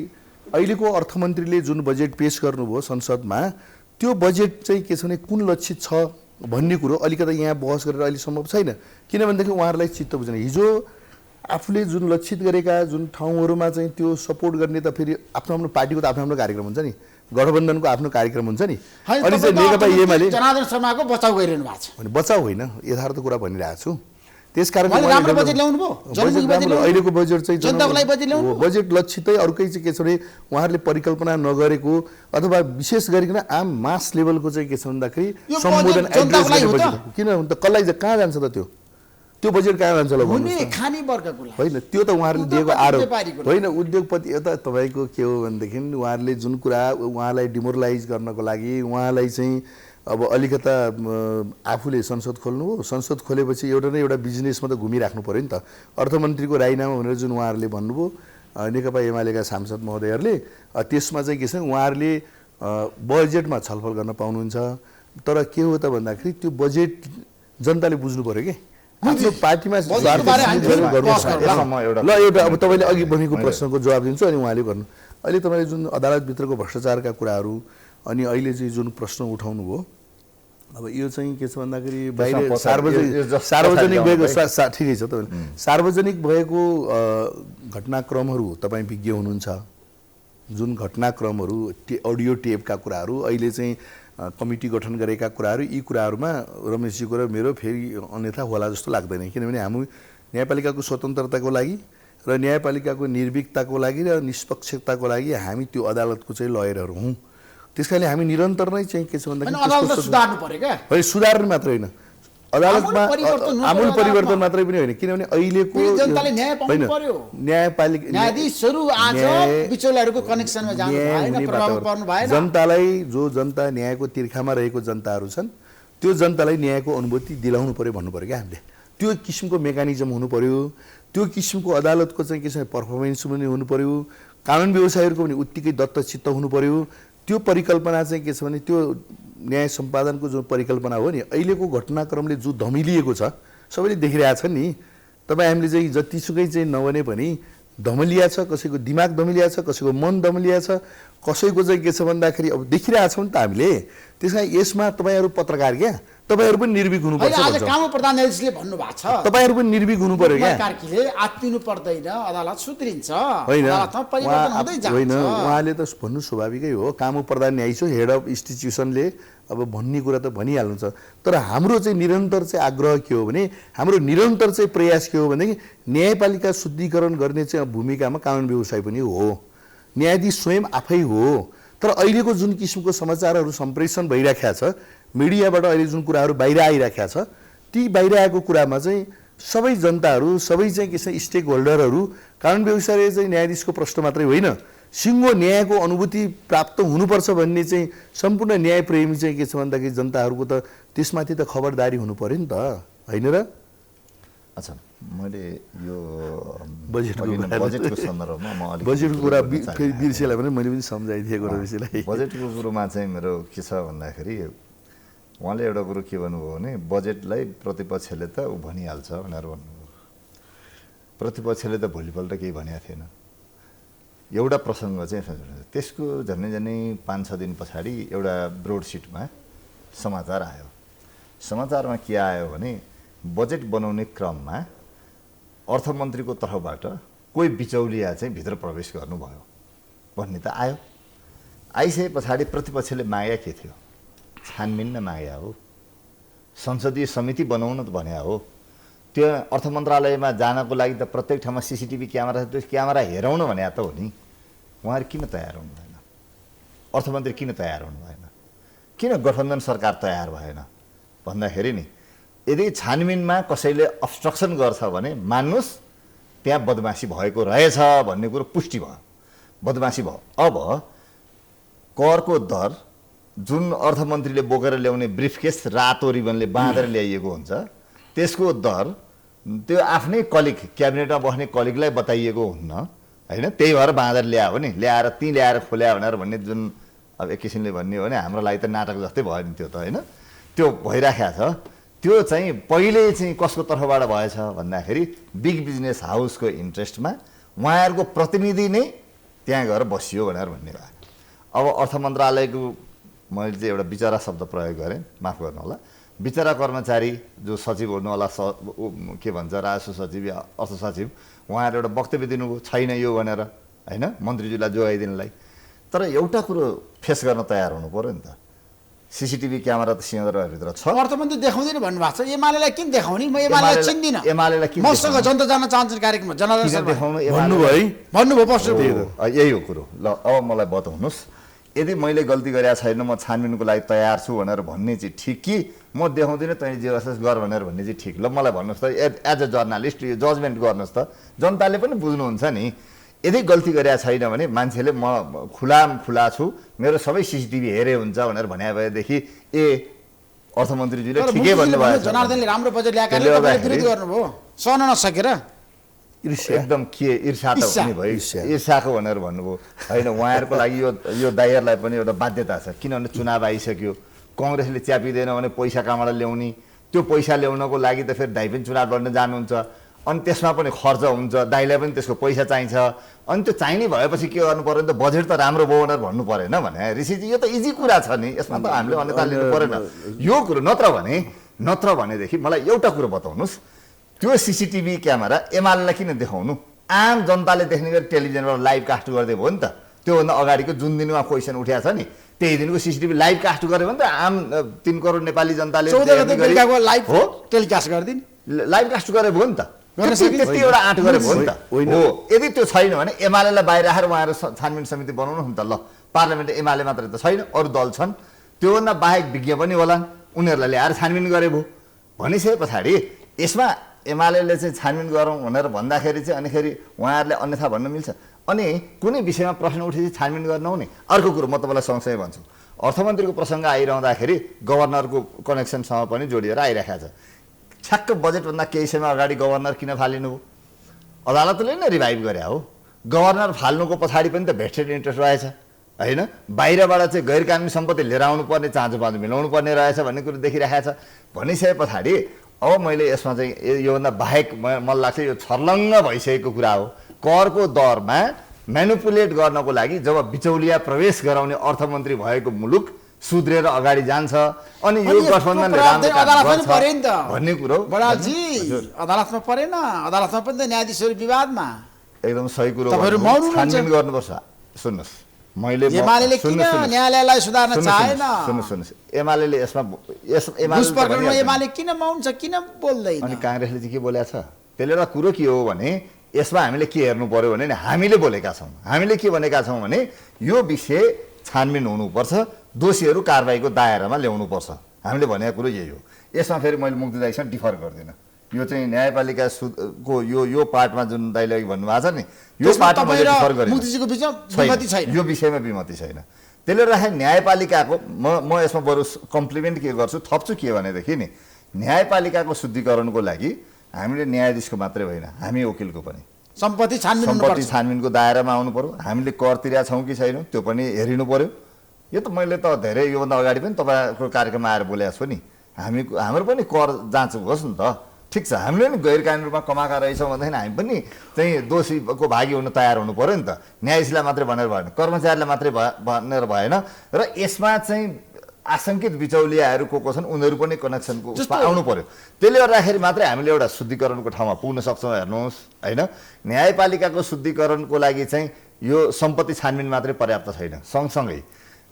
अहिलेको अर्थमन्त्रीले जुन बजेट पेश गर्नुभयो संसदमा, त्यो बजेट चाहिँ के छ भने कुन लक्षित छ भन्ने कुरो अलिकति यहाँ बहस गरेर अहिले सम्भव छैन। किनभनेदेखि उहाँहरूलाई चित्त बुझ्दैन। हिजो आफूले जुन लक्षित गरेका जुन ठाउँहरूमा चाहिँ त्यो सपोर्ट गर्ने त फेरि आफ्नो आफ्नो पार्टीको त आफ्नो आफ्नो कार्यक्रम हुन्छ नि, गठबन्धनको आफ्नो कार्यक्रम हुन्छ नि। अनि चाहिँ नेकपा एमाले जनार्दन शर्माको बचाउ गरिरहनु भएको छ भने बचाउ होइन, यथार्थ कुरा भनिरहेको छु। त्यसकारण राम्रो बजेट ल्याउनु भयो, अहिलेको बजेट चाहिँ जनताको लागि बजेट ल्याउनु, बजेट लक्षितै अर्कै चाहिँ के छ भने उहाँहरूले परिकल्पना नगरेको अथवा विशेष गरिकन आम मास लेभलको चाहिँ के छ भन्दाखेरि सम्बोधन एड्रेस गर्ने बजेट किन त कसलाई कहाँ जान्छ त त्यो बजेट कहाँ जान्छ ल खाने वर्गको लागि होइन। त्यो त उहाँहरूले दिएको आरोप होइन। उद्योगपति यता तपाईँको के हो भनेदेखि उहाँहरूले जुन कुरा उहाँलाई डिमोरलाइज गर्नको लागि उहाँलाई चाहिँ अब अलिकता आफूले संसद खोल्नुभयो, संसद खोलेपछि एउटा न एउटा बिजनेसमा त घुमिराख्नु पऱ्यो नि त। अर्थमन्त्रीको राजीनामा भनेर जुन उहाँहरूले भन्नुभयो नेकपा एमालेका सांसद महोदयहरूले, त्यसमा चाहिँ के छ उहाँहरूले बजेटमा छलफल गर्न पाउनुहुन्छ। तर के हो त भन्दाखेरि त्यो बजेट जनताले बुझ्नु पऱ्यो कि आफ्नो पार्टीमा ल एउटा अब तपाईँले अघि भनेको प्रश्नको जवाब दिन्छु अनि उहाँले गर्नु। अहिले तपाईँले जुन अदालतभित्रको भ्रष्टाचारका कुराहरू अनि अहिले चाहिँ जुन प्रश्न उठाउनु भयो, अब यो चाहिँ के छ भन्दाखेरि बाहिर सार्वजनिक भएको ठिकै छ तपाईँले सार्वजनिक भएको घटनाक्रमहरू तपाईँ विज्ञ हुनुहुन्छ। जुन घटनाक्रमहरू अडियो टेपका कुराहरू अहिले चाहिँ कमिटी गठन गरेका कुराहरू, यी कुराहरूमा रमेशजीको र मेरो फेरि अन्यथा होला जस्तो लाग्दैन। किनभने हामी न्यायपालिकाको स्वतन्त्रताको लागि र न्यायपालिकाको निर्भीकताको लागि र निष्पक्षताको लागि हामी त्यो अदालतको चाहिँ लयरहरू हौँ। त्यस कारणले हामी निरन्तर नै चाहिँ के छ भन्दाखेरि सुधार्नु मात्रै होइन, अदालतमा आमूल परिवर्तन मात्रै पनि होइन। किनभने अहिलेको जनतालाई जो जनता न्यायको तिर्खामा रहेको जनताहरू छन् त्यो जनतालाई न्यायको अनुभूति दिलाउनु पर्यो भन्नु पर्यो क्या हामीले। त्यो किसिमको मेकानिजम हुनु पर्यो, त्यो किसिमको अदालतको चाहिँ के छ पर्फर्मेन्स पनि हुनु पर्यो, कानुन व्यवसायीहरूको पनि उत्तिकै दत्तचित्त हुनु पर्यो। त्यो परिकल्पना चाहिँ के छ भने त्यो न्याय सम्पादनको जुन परिकल्पना हो नि अहिलेको घटनाक्रमले जो धमिलिएको छ सबैले देखिरहेको छ नि। तपाईँ हामीले चाहिँ जतिसुकै चाहिँ नभने पनि धमिलिया छ, कसैको दिमाग धमिलिया छ, कसैको मन धमिलिया छ, कसैको चाहिँ के छ भन्दाखेरि अब देखिरहेछौँ नि त हामीले। त्यस कारण यसमा तपाईँहरू पत्रकार क्या तपाईँहरू पनि निर्भीक हुनुपर्छ। प्रधान न्यायाधीशले भन्नुभएको छ तपाईँहरू पनि निर्भीक हुनु पर्यो क्या। आत्तिनु पर्दैन, अदालत सुध्रिन्छ होइन। उहाँले त भन्नु स्वाभाविकै हो, कामु प्रधान न्यायाधीश हेड अफ इन्स्टिट्युसनले अब भन्ने कुरा त भनिहाल्नुहुन्छ। तर हाम्रो चाहिँ निरन्तर चाहिँ आग्रह के हो भने हाम्रो निरन्तर चाहिँ प्रयास के हो भनेदेखि न्यायपालिका शुद्धिकरण गर्ने चाहिँ भूमिकामा कानुन व्यवसाय पनि हो, न्यायाधीश स्वयं आफै हो। तर अहिलेको जुन किसिमको समाचारहरू सम्प्रेषण भइराखेको छ, मिडियाबाट अहिले जुन कुराहरू बाहिर आइराखेको छ, ती बाहिर आएको कुरामा चाहिँ सबै जनताहरू सबै चाहिँ के छ स्टेक होल्डरहरू कानुन व्यवसायले चाहिँ न्यायाधीशको प्रश्न मात्रै होइन, सिङ्गो न्यायको अनुभूति प्राप्त हुनुपर्छ भन्ने चाहिँ सम्पूर्ण न्यायप्रेमी चाहिँ के छ भन्दाखेरि जनताहरूको त त्यसमाथि त खबरदारी हुनु पर्यो नि त, होइन र? अच्छा, मैले यो बजेटको सन्दर्भमा म बजेटको कुरा फेरि बिर्सेलाई भने मैले पनि सम्झाइदिएको विषयलाई। बजेटको कुरोमा चाहिँ मेरो के छ भन्दाखेरि उहाँले एउटा कुरो के भन्नुभयो भने बजेटलाई प्रतिपक्षले त ऊ भनिहाल्छ भनेर भन्नुभयो। प्रतिपक्षले त भोलिपल्ट केही भनेको थिएन। एउटा प्रसङ्ग चाहिँ त्यसको झन्डै 5-6 दिन पछाडि एउटा ब्रोडसिटमा समाचार आयो। समाचारमा के आयो भने बजेट बनाउने क्रममा अर्थमन्त्रीको तर्फबाट कोही बिचौलिया चाहिँ भित्र प्रवेश गर्नुभयो भन्ने त आयो। आइसके पछाडि प्रतिपक्षले मागे के थियो? छानबिन न मागे हो, संसदीय समिति बनाउन त भने हो। त्यो अर्थ मन्त्रालयमा जानको लागि त प्रत्येक ठाउँमा सीसीटीभी क्यामेरा छ, त्यो क्यामेरा हेरौँ न भने त हो नि। उहाँहरू किन तयार हुनु भएन? अर्थमन्त्री किन तयार हुनु भएन? किन गठबन्धन सरकार तयार भएन भन्दाखेरि नि यदि छानबिनमा कसैले अब्स्ट्रक्सन गर्छ भने मान्नुहोस् त्यहाँ बदमासी भएको रहेछ भन्ने कुरो पुष्टि भयो, बदमासी भयो। अब करको दर जुन अर्थमन्त्रीले बोकेर ल्याउने ब्रिफकेस रातो रिबनले बाँधेर ल्याइएको हुन्छ त्यसको दर त्यो आफ्नै कलिग क्याबिनेटमा बस्ने कलिगलाई बताइएको हुन्न होइन। त्यही भएर बाँधेर ल्यायो भने ल्याएर खोल्या भनेर भन्ने जुन अब एक किसिमले भन्ने हो भने हाम्रो लागि त नाटक जस्तै भयो नि त्यो त होइन। त्यो भइराखेको छ। त्यो चाहिँ पहिले चाहिँ कसको तर्फबाट भएछ भन्दाखेरि बिग बिजनेस हाउसको इन्ट्रेस्टमा उहाँहरूको प्रतिनिधि नै त्यहाँ गएर बसियो भनेर भन्ने भयो। अब अर्थ मन्त्रालयको मैले चाहिँ एउटा बिचरा शब्द प्रयोग गरेँ, माफ गर्नु होला। बिचरा कर्मचारी जो सचिव हुनुहोला के भन्छ राजस्व सचिव या अर्थ सचिव उहाँहरू एउटा वक्तव्य दिनुभयो छैन यो भनेर होइन, मन्त्रीज्यूलाई जोगाइदिनलाई। तर एउटा कुरो फेस गर्न तयार हुनु पऱ्यो नि त। सीसीटीभी क्यामेरा त सिंहदरबारभित्र छ। अर्थमन्त्री देखाउँदैन भन्नुभएको छ। एमालेलाई किन देखाउने? म एमालेलाई चिन्दिनँ। एमालेलाई किन मसँग जनता जान चाहन्छ कार्यक्रममा जनार्दन देखाउनु? भन्नुभयो प्रश्न यही हो कुरो। ल अब मलाई बताउनुहोस्, यदि मैले गल्ती गरेका छैन म छानबिनको लागि तयार छु भनेर भन्ने चाहिँ ठिक कि म देखाउँदिनँ तैँले जे गर्छस् गर भनेर भन्ने चाहिँ ठिक? ल मलाई भन्नुहोस् त, एज अ जर्नालिस्ट यो जजमेन्ट गर्नुहोस् त। जनताले पनि बुझ्नुहुन्छ नि। यदि गल्ती गरेका छैन भने मान्छेले म खुला छु मेरो सबै सीसीटीभी हेरे हुन्छ भनेर भने भएदेखि अर्थमन्त्रीज्यूले ठिकै भन्नुभयो। जनार्दनले राम्रो बजेट ल्याएको विरोध गर्नुभयो सहन नसकेर। एकदम के ईर्ष्या त हुने भयो, ईर्ष्याको भनेर भन्नुभयो होइन। उहाँहरूको लागि यो दाइहरूलाई पनि एउटा बाध्यता छ, किनभने चुनाव आइसक्यो। कङ्ग्रेसले च्यापिँदैन भने पैसा कहाँबाट ल्याउने? त्यो पैसा ल्याउनको लागि त फेरि दाइ पनि चुनाव लड्न जानुहुन्छ, अनि त्यसमा पनि खर्च हुन्छ, दाइलाई पनि त्यसको पैसा चाहिन्छ। अनि त्यो चाहिने भएपछि के गर्नु पऱ्यो नि त? बजेट त राम्रो भयो भनेर भन्नु परेन भने ऋषिजी यो त इजी कुरा छ नि, यसमा त हामीले अन्यता लिनु परेन यो कुरो। नत्र भनेदेखि मलाई एउटा कुरो बताउनुहोस्, त्यो सीसीटीभी क्यामेरा एमालेलाई किन देखाउनु? आम जनताले देख्ने गरी टेलिभिजनबाट लाइभ कास्ट गर्दै भयो नि त। त्योभन्दा अगाडिको जुन दिनमा क्वेसन उठेको छ नि त्यही दिनको सीसीटीभी लाइभ कास्ट गर्यो भने त आम 3 करोड नेपाली जनताले लाइभ हो टेलिकास्ट गरिदिन्, लाइभ कास्ट गरे भयो नि त। त्यति एउटा आँट गरे भयो नि त हो। यदि त्यो छैन भने एमालेलाई बाहिर राखेर उहाँहरू छानबिन समिति बनाउनु नि त। ल पार्लियामेन्ट एमाले मात्रै त छैन, अरू दल छन्, त्योभन्दा बाहेक विज्ञ पनि होलान्, उनीहरूलाई ल्याएर छानबिन गरे भयो भनिसके पछाडि यसमा एमालेले चाहिँ छानबिन गरौँ भनेर भन्दाखेरि चाहिँ अनिखेरि उहाँहरूले अन्यथा भन्न मिल्छ? अनि कुनै विषयमा प्रश्न उठेपछि छानबिन गर्न आउने? अर्को कुरो म तपाईँलाई सँगसँगै भन्छु, अर्थमन्त्रीको प्रसङ्ग आइरहँदाखेरि गभर्नरको कनेक्सनसँग पनि जोडिएर आइरहेको छ। ठ्याक्क बजेटभन्दा केही समय अगाडि गभर्नर किन फालिनु हो? अदालतले नै रिभाइभ गरे हो। गभर्नर फाल्नुको पछाडि पनि त भेस्टेड इन्ट्रेस्ट रहेछ होइन। बाहिरबाट चाहिँ गैर कानुनी सम्पत्ति लिएर आउनु पर्ने, चाँचो पाँचो मिलाउनु पर्ने रहेछ भन्ने कुरो देखिरहेको छ। भनिसके पछाडि अब मैले यसमा चाहिँ योभन्दा बाहेक मलाई लाग्छ यो छर्लङ्ग भइसकेको कुरा हो। करको दरमा म्यानिपुलेट गर्नको लागि जब बिचौलिया प्रवेश गराउने अर्थमन्त्री भएको मुलुक सुध्रेर अगाडि जान्छ अनि यो गठबन्धनले राम्रो काम गर्छ भन्ने कुरो बडालजी अदालतमा परेन। अदालतमा पनि त न्यायाधीशहरू विवादमा एकदम सही कुरो छानबिन गर्नुपर्छ। सुन्नुहोस्, मैले एमालेले किन न्यायालयलाई सुधार्न चाहेन? सुन्नुहोस्, एमालेले यसमा एमाले किन मौन छ, किन बोल्दैन? अनि काङ्ग्रेसले चाहिँ के बोलेको छ? त्यसले एउटा कुरो के हो भने यसमा हामीले के हेर्नु पर्यो भने हामीले बोलेका छौँ, हामीले के भनेका छौँ भने यो विषय छानबिन हुनुपर्छ, दोषीहरू कारबाहीको दायरामा ल्याउनुपर्छ, हामीले भनेको कुरो यही हो। यसमा फेरि मैले मुक्ति दाइसँग डिफर गर्दिनँ। यो चाहिँ न्यायपालिकाको यो पार्टमा जुन दाइले भन्नुभएको छ नि यो पार्टमा मैले डिफर गरेँ, यो विषयमा विमति छैन। त्यसले गर्दाखेरि न्यायपालिकाको म यसमा बरु कम्प्लिमेन्ट के गर्छु, थप्छु के भनेदेखि नि न्यायपालिकाको शुद्धिकरणको लागि हामीले न्यायाधीशको मात्रै होइन हामी वकिलको पनि सम्पत्ति छानबिनको दायरामा आउनु पर्यो। हामीले कर तिरेका छौँ कि छैनौँ त्यो पनि हेरिनु पर्यो। यो त मैले त धेरै योभन्दा अगाडि पनि तपाईँको कार्यक्रममा आएर बोलेको छु नि, हाम्रो पनि कर जाँच होस् नि त। ठिक छ, हामीले नि गैर कानुनी रूपमा कमाएका रहेछौँ भनेदेखि हामी पनि चाहिँ दोषीको भागी हुन तयार हुनु पऱ्यो नि त। न्यायाधीशलाई मात्रै भनेर भएन, कर्मचारीलाई मात्रै भनेर भएन, र यसमा चाहिँ आशङ्कित बिचौलियाहरू को छन् उनीहरू पनि कनेक्सनको उसमा आउनु पर्यो। त्यसले गर्दाखेरि मात्रै हामीले एउटा शुद्धिकरणको ठाउँमा पुग्न सक्छौँ। हेर्नुहोस् होइन, न्यायपालिकाको शुद्धिकरणको लागि चाहिँ यो सम्पत्ति छानबिन मात्रै पर्याप्त छैन, सँगसँगै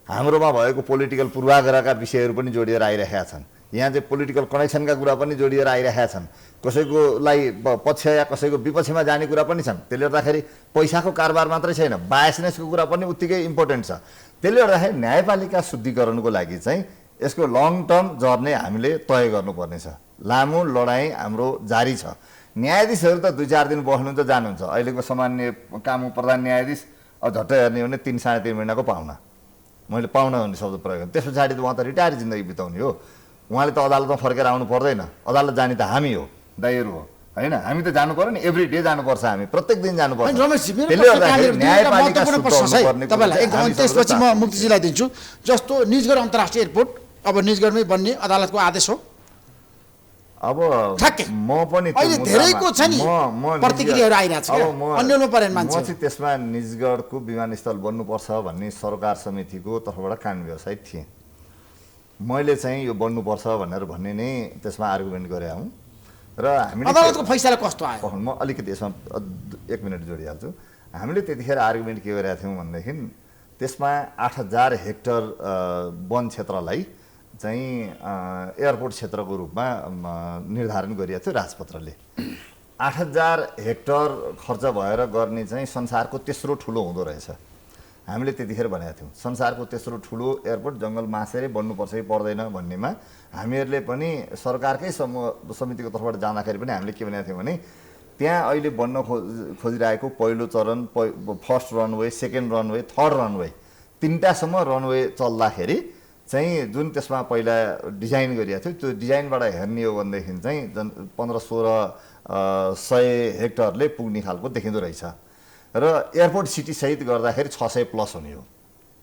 हाम्रोमा भएको पोलिटिकल पूर्वाग्रहका विषयहरू पनि जोडिएर आइरहेका छन्। यहाँ चाहिँ पोलिटिकल कनेक्सनका कुरा पनि जोडिएर आइरहेका छन्, कसैकोलाई पक्ष या कसैको विपक्षमा जाने कुरा पनि छन्। त्यसले गर्दाखेरि पैसाको कारोबार मात्रै छैन, बायसनेसको कुरा पनि उत्तिकै इम्पोर्टेन्ट छ। त्यसले गर्दाखेरि न्यायपालिका शुद्धिकरणको लागि चाहिँ यसको लङ टर्म जर्नी हामीले तय गर्नुपर्नेछ। लामो लडाइँ हाम्रो जारी छ। न्यायाधीशहरू त 2-4 दिन बस्नुहुन्छ जानुहुन्छ। अहिलेको सामान्य कामको प्रधान न्यायाधीश झट्टै हेर्ने हो भने 3-3.5 महिनाको पाहुना, मैले पाहुना भन्ने शब्द प्रयोग गरेँ। त्यस पछाडि त उहाँ त रिटायर जिन्दगी बिताउने हो, उहाँले त अदालतमा फर्केर आउनु पर्दैन। अदालत जाने त हामी हो, दाइहरू हो होइन, हामी त जानु पर्यो नि, एभ्री डे जानुपर्छ, हामी प्रत्येक दिन जानुपर्छ। त्यसपछि म मुक्तिजीलाई दिन्छु। जस्तो निजगढ अन्तर्राष्ट्रिय एयरपोर्ट अब निजगढमै बन्ने अदालतको आदेश हो। अब म पनि अहिले धेरैको छ नि प्रतिक्रियाहरू आइरहेछ, अन्यलमा परेन मान्छे। म चाहिँ त्यसमा निजगढको विमानस्थल बन्नुपर्छ भन्ने सरकार समितिको तर्फबाट कानुन व्यवसायी थिएँ। मैले चाहिँ यो बन्नुपर्छ भनेर भन्ने नै त्यसमा आर्गुमेन्ट गरे हुँ। र हामीले अदालतको फैसला कस्तो आयो? म अलिकति यसमा 1 मिनट जोडिहाल्छु। हामीले त्यतिखेर आर्गुमेन्ट के गरेका थियौँ भनेदेखि त्यसमा 8000 हेक्टर वन क्षेत्रलाई चाहिँ एयरपोर्ट क्षेत्रको रूपमा निर्धारण गरिएको थियो राजपत्रले। 8000 हेक्टर खर्च भएर गर्ने चाहिँ संसारको तेस्रो ठुलो हुँदो रहेछ। हामीले त्यतिखेर भनेका थियौँ संसारको तेस्रो ठुलो एयरपोर्ट जङ्गल मासेरै बन्नुपर्छ कि पर्दैन भन्नेमा हामीहरूले पनि सरकारकै समितिको तर्फबाट जाँदाखेरि पनि हामीले के भनेका थियौँ भने त्यहाँ अहिले बन्न खोजिरहेको पहिलो चरण, first runway, second runway, third runway, 3टासम्म रनवे चल्दाखेरि चाहिँ जुन त्यसमा पहिला डिजाइन गरिएको थियो त्यो डिजाइनबाट हेर्ने हो भनेदेखि चाहिँ 1500-1600 हेक्टरले पुग्ने खालको देखिँदो रहेछ। र एयरपोर्ट सिटी सहित गर्दाखेरि 600+ हुने हो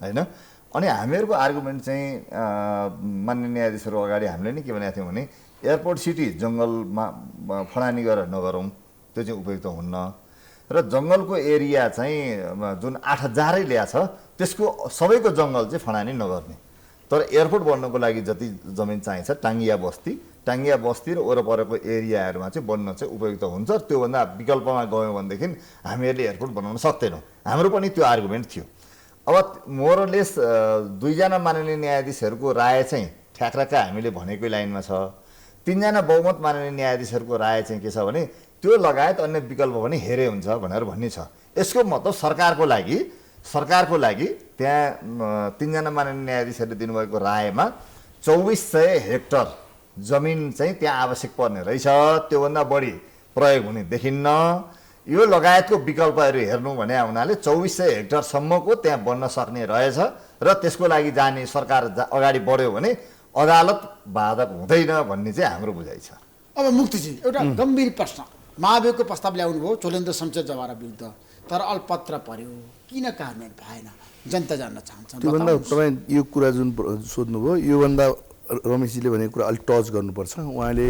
होइन। अनि हामीहरूको आर्गुमेन्ट चाहिँ मान्य न्यायाधीशहरू अगाडि हामीले नि के भनेका थियौँ भने एयरपोर्ट सिटी जङ्गलमा फडानी गरेर नगरौँ, त्यो चाहिँ उपयुक्त हुन्न। र जङ्गलको एरिया चाहिँ जुन 8000 ल्याएको छ त्यसको सबैको जङ्गल चाहिँ फडानी नगर्ने। तर एयरपोर्ट बन्नको लागि जति जमिन चाहिन्छ टाङ्गिया बस्ती र वरपरको एरियाहरूमा चाहिँ बन्न चाहिँ उपयुक्त हुन्छ। त्योभन्दा विकल्पमा गयौँ भनेदेखि हामीहरूले एयरपोर्ट बनाउन सक्दैनौँ। हाम्रो पनि त्यो आर्गुमेन्ट थियो। अब मोरलेस 2जना माननीय न्यायाधीशहरूको राय चाहिँ ठ्याक्राक्का हामीले भनेकै लाइनमा छ। 3जना बहुमत माननीय न्यायाधीशहरूको राय चाहिँ के छ भने त्यो लगायत अन्य विकल्प पनि हेरे हुन्छ भनेर भन्ने छ। यसको मतलब सरकारको लागि त्यहाँ 3जना माननीय न्यायाधीशहरूले दिनुभएको रायमा 2400 हेक्टर जमिन चाहिँ त्यहाँ आवश्यक पर्ने रहेछ, त्योभन्दा बढी प्रयोग हुने देखिन्न। यो लगायतको विकल्पहरू हेर्नु भने हुनाले 2400 हेक्टरसम्मको त्यहाँ बन्न सक्ने रहेछ र त्यसको लागि जाने सरकार अगाडि बढ्यो भने अदालत बाधक हुँदैन भन्ने चाहिँ हाम्रो बुझाइ छ। अब मुक्तिजी एउटा गम्भीर प्रश्न, महाभियोगको प्रस्ताव ल्याउनु भयो चोलेन्द्र शमशेर जवारा विरुद्ध, तर अल्पत्र पर्यो, किन कार्यान्वयन भएन? जनता जान्न चाहन्छ। त्योभन्दा तपाईँ यो कुरा जुन सोध्नुभयो योभन्दा रमेशजीले भनेको कुरा अलिक टच गर्नुपर्छ। उहाँले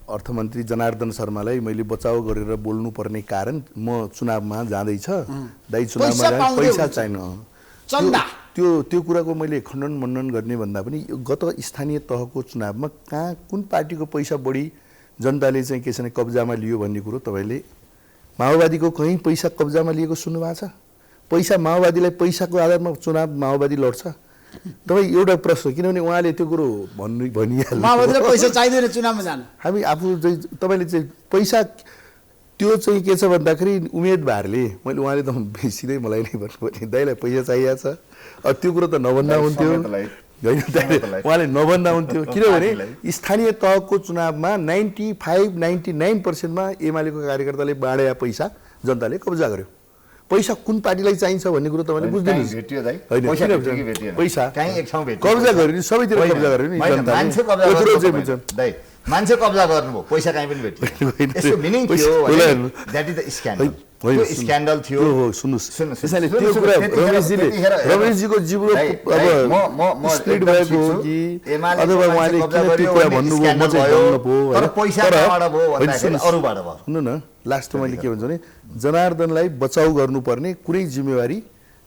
अर्थमन्त्री जनार्दन शर्मालाई मैले बचाउ गरेर बोल्नुपर्ने कारण म चुनावमा जाँदैछ, दाइ चुनावमा पैसा चाहिन्न, त्यो कुराको मैले खण्डन मण्डन गर्ने भन्दा पनि गत स्थानीय तहको चुनावमा कहाँ कुन पार्टीको पैसा बढी जनताले चाहिँ के छ भने कब्जामा लियो भन्ने कुरो तपाईँले माओवादीको कहीँ पैसा कब्जामा लिएको सुन्नुभएको छ? पैसा माओवादीलाई पैसाको आधारमा चुनाव माओवादी लड्छ? तपाईँ एउटा प्रश्न, किनभने उहाँले त्यो कुरो भनिहाल्नु माओवादीलाई पैसा चाहिँदैन चुनावमा जान। हामी आफू चाहिँ तपाईँले चाहिँ पैसा त्यो चाहिँ के छ भन्दाखेरि उम्मेदवारले मैले उहाँले त सिधै मलाई नै भन्नुपर्ने दाइलाई पैसा चाहिएको छ, त्यो कुरो त नभन्दा हुन्थ्यो होइन, उहाँले नभन्दा हुन्थ्यो। किनभने स्थानीय तहको चुनावमा 95-99%मा एमालेको कार्यकर्ताले बाँडे पैसा जनताले कब्जा गर्यो। पैसा कुन पार्टीलाई चाहिन्छ भन्ने कुरो तपाईँले बुझ्दैनस् होइन? पैसा कब्जा गर्यो नि, सबैतिर कब्जा गर्यो नि जनताले। मान्छे कब्जा गर्नुभयो पैसा कहीँ पनि भेट्यो यसको मिनिङ के हो भने द्याट इज द स्क्यान्डल त्यो स्क्यान्डल थियो सुन्नुहोस् त्यसैले त्यो कुरा रमेशजीको जिब्रो अब स्प्लिट भएको हो कि अथवा उहाँले किन त्यो कुरा भन्नुभयो म चाहिँ भन्नु पो तर पैसा कहाँबाट भयो भन्दाखेरि अरूबाट भयो सुन्नु न लास्टमा मैले के भन्छु भने जनार्दनलाई बचाउ गर्नुपर्ने कुनै जिम्मेवारी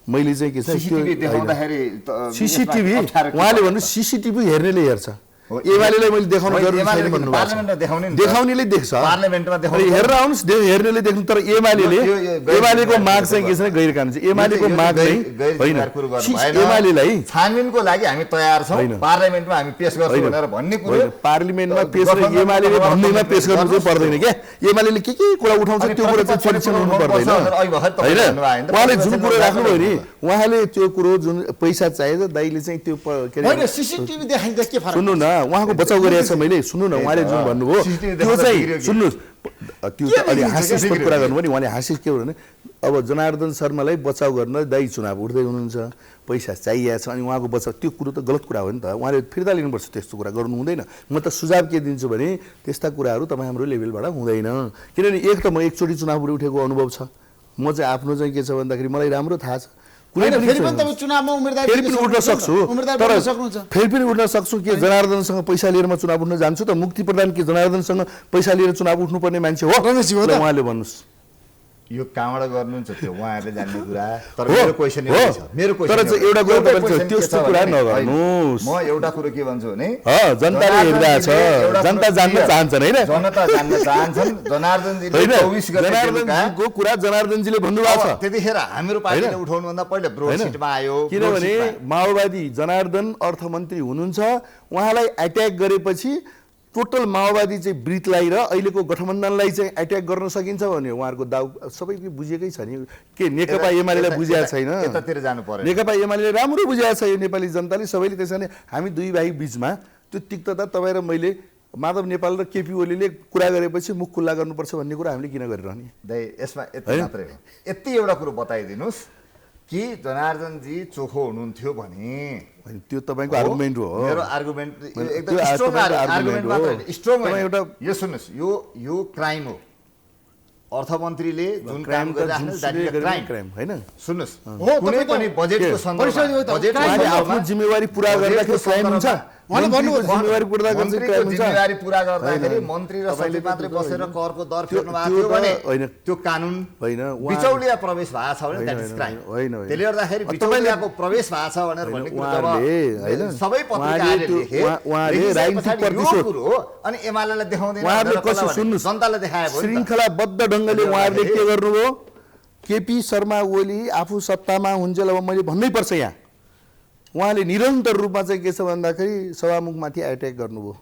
मैले चाहिँ के छ सीसीटीभी उहाँले भन्नु सीसीटीभी हेर्नेले हेर्छ एमालेलाई मैले देखाउनु जरुरी छैन भन्नु देखाउनेले देख्छ पार्लियामेन्टमा देखाउनु हेरेर आउनुहोस् हेर्नेले देख्नु तर एमालेको माग चाहिँ के छ गैर कानुनी एमालेको माग चाहिँ होइन एमालेलाई छानबिनको लागि हामी तयार छौँ पार्लियामेन्टमा हामी पेश गर्छौँ भनेर भन्ने कुरो पार्लियामेन्टमा पेश एमालेले भन्दैमा पेश गर्नु चाहिँ पर्दैन क्या एमालेले के कुरा उठाउँछ त्यो कुरा चाहिँ परीक्षण हुनु पर्दैन होइन उहाँले जुन कुरो राख्नुभयो नि उहाँले त्यो कुरो जुन पैसा चाहियो दाइले चाहिँ त्यो के अरे सीसीटीभी देखाइदा के फरक सुन्नु न उहाँको बचाउ गरिएको छ मैले सुन्नु न उहाँले जुन भन्नुभयो त्यो चाहिँ सुन्नुहोस् त्यो अलि हास्यास्पद कुरा गर्नुभयो नि उहाँले हास्य के भने अब जनार्दन शर्मालाई बचाउ गर्न दाइ चुनाव उठ्दै हुनुहुन्छ पैसा चाहिएको छ अनि उहाँको बचाउ त्यो कुरो त गलत कुरा हो नि त उहाँले फिर्ता लिनुपर्छ त्यस्तो कुरा गर्नु हुँदैन म त सुझाव के दिन्छु भने त्यस्ता कुराहरू तपाईँ हाम्रो लेभलबाट हुँदैन किनभने एक त म एकचोटि चुनाव उठेको अनुभव छ म चाहिँ आफ्नो चाहिँ के छ भन्दाखेरि मलाई राम्रो थाहा छ फेरि पनि उठ्न सक्छु तर फेरि पनि उठ्न सक्छु के जनार्दनसँग पैसा लिएर म चुनाव उठ्न जान्छु त मुक्ति प्रधान के जनार्दनसँग पैसा लिएर चुनाव उठ्नुपर्ने मान्छे हो उहाँले भन्नुहोस् यो कहाँबाट गर्नुहुन्छ त्यो उहाँहरूले जान्ने कुरा तर मेरो क्वेसन मेरो तर चाहिँ एउटा कुरा तपाईले त्यस्तो कुरा नगर्नुस् म एउटा कुरो के भन्छु भने जनताले हेरिरहेछ जनता जान्न चाहन्छन् हैन जनता जान्न चाहन्छन् जनार्दनजीले 24 जनार्दनको कुरा जनार्दनजीले भन्नुभएको छ त्यतिखेर हाम्रो पार्टीले उठाउनु भन्दा पहिले ब्रोड सिटमा आयो किनभने माओवादी जनार्दन अर्थमन्त्री हुनुहुन्छ उहाँलाई अट्याक गरेपछि टोटल माओवादी चाहिँ ब्रितलाई र अहिलेको गठबन्धनलाई चाहिँ अट्याक गर्न सकिन्छ भने उहाँहरूको दाउ सबैले बुझेकै छ नि के नेकपा एमालेलाई बुझेको छैन यतातिर जानु पर्यो नेकपा एमालेले राम्रो बुझेको छ यो नेपाली जनताले सबैले त्यसैले हामी दुई भाइ बीचमा त्यो तिक्तता तपाईँ र मैले माधव नेपाल र केपी ओलीले कुरा गरेपछि मुख खुल्ला गर्नुपर्छ भन्ने कुरा हामीले किन गरिरहने दाइ यसमा यति मात्रै हो यति एउटा कुरो बताइदिनुहोस् कि जनार्दनजी चोखो हुनुहुन्थ्यो भने त्यो तपाईँको आर्गुमेन्ट हो मेरो आर्गुमेन्ट एकदम स्ट्रङ आर्गुमेन्ट मात्र स्ट्रङ एउटा यो सुन्नुहोस् यो क्राइम हो अर्थमन्त्रीले जुन काम गरिराख्नु क्राइम हैन सुन्नुहोस् कुनै पनि बजेटको सन्दर्भमा बजेटले आफ्नो जिम्मेवारी पुरा गर्दाखेरि क्राइम हुन्छ जिम्मेवारी पुरा गर्दा क्राइम हुन्छ जिम्मेवारी पुरा गर्दाखेरि मन्त्री र सचिव मात्रै बसेर करको दर फेर्नु भएको थियो भने त्यो कानुन हैन बिचौलिया प्रवेश भएको छ भने द्याट इज क्राइम हैन त्यसले गर्दाखेरि बिचौलियाको प्रवेश भएको छ भनेर भन्ने कुरा हैन सबै पत्रिकाले लेखे उहाँले राजनीतिक प्रतिशोध हो अनि एमालेलाई देखाउँदैन उहाँले कसो सुन्नुस् जनतालाई देखाए भयो श्रृंखलाबद्ध ढंगले उहाँले के गर्नुभयो केपी शर्मा ओली आफू सत्तामा हुन्जेल अब मैले भन्नै पर्छ यहाँ उहाँले निरन्तर रूपमा चाहिँ के छ भन्दाखेरि सभामुखमाथि अट्याक गर्नुभयो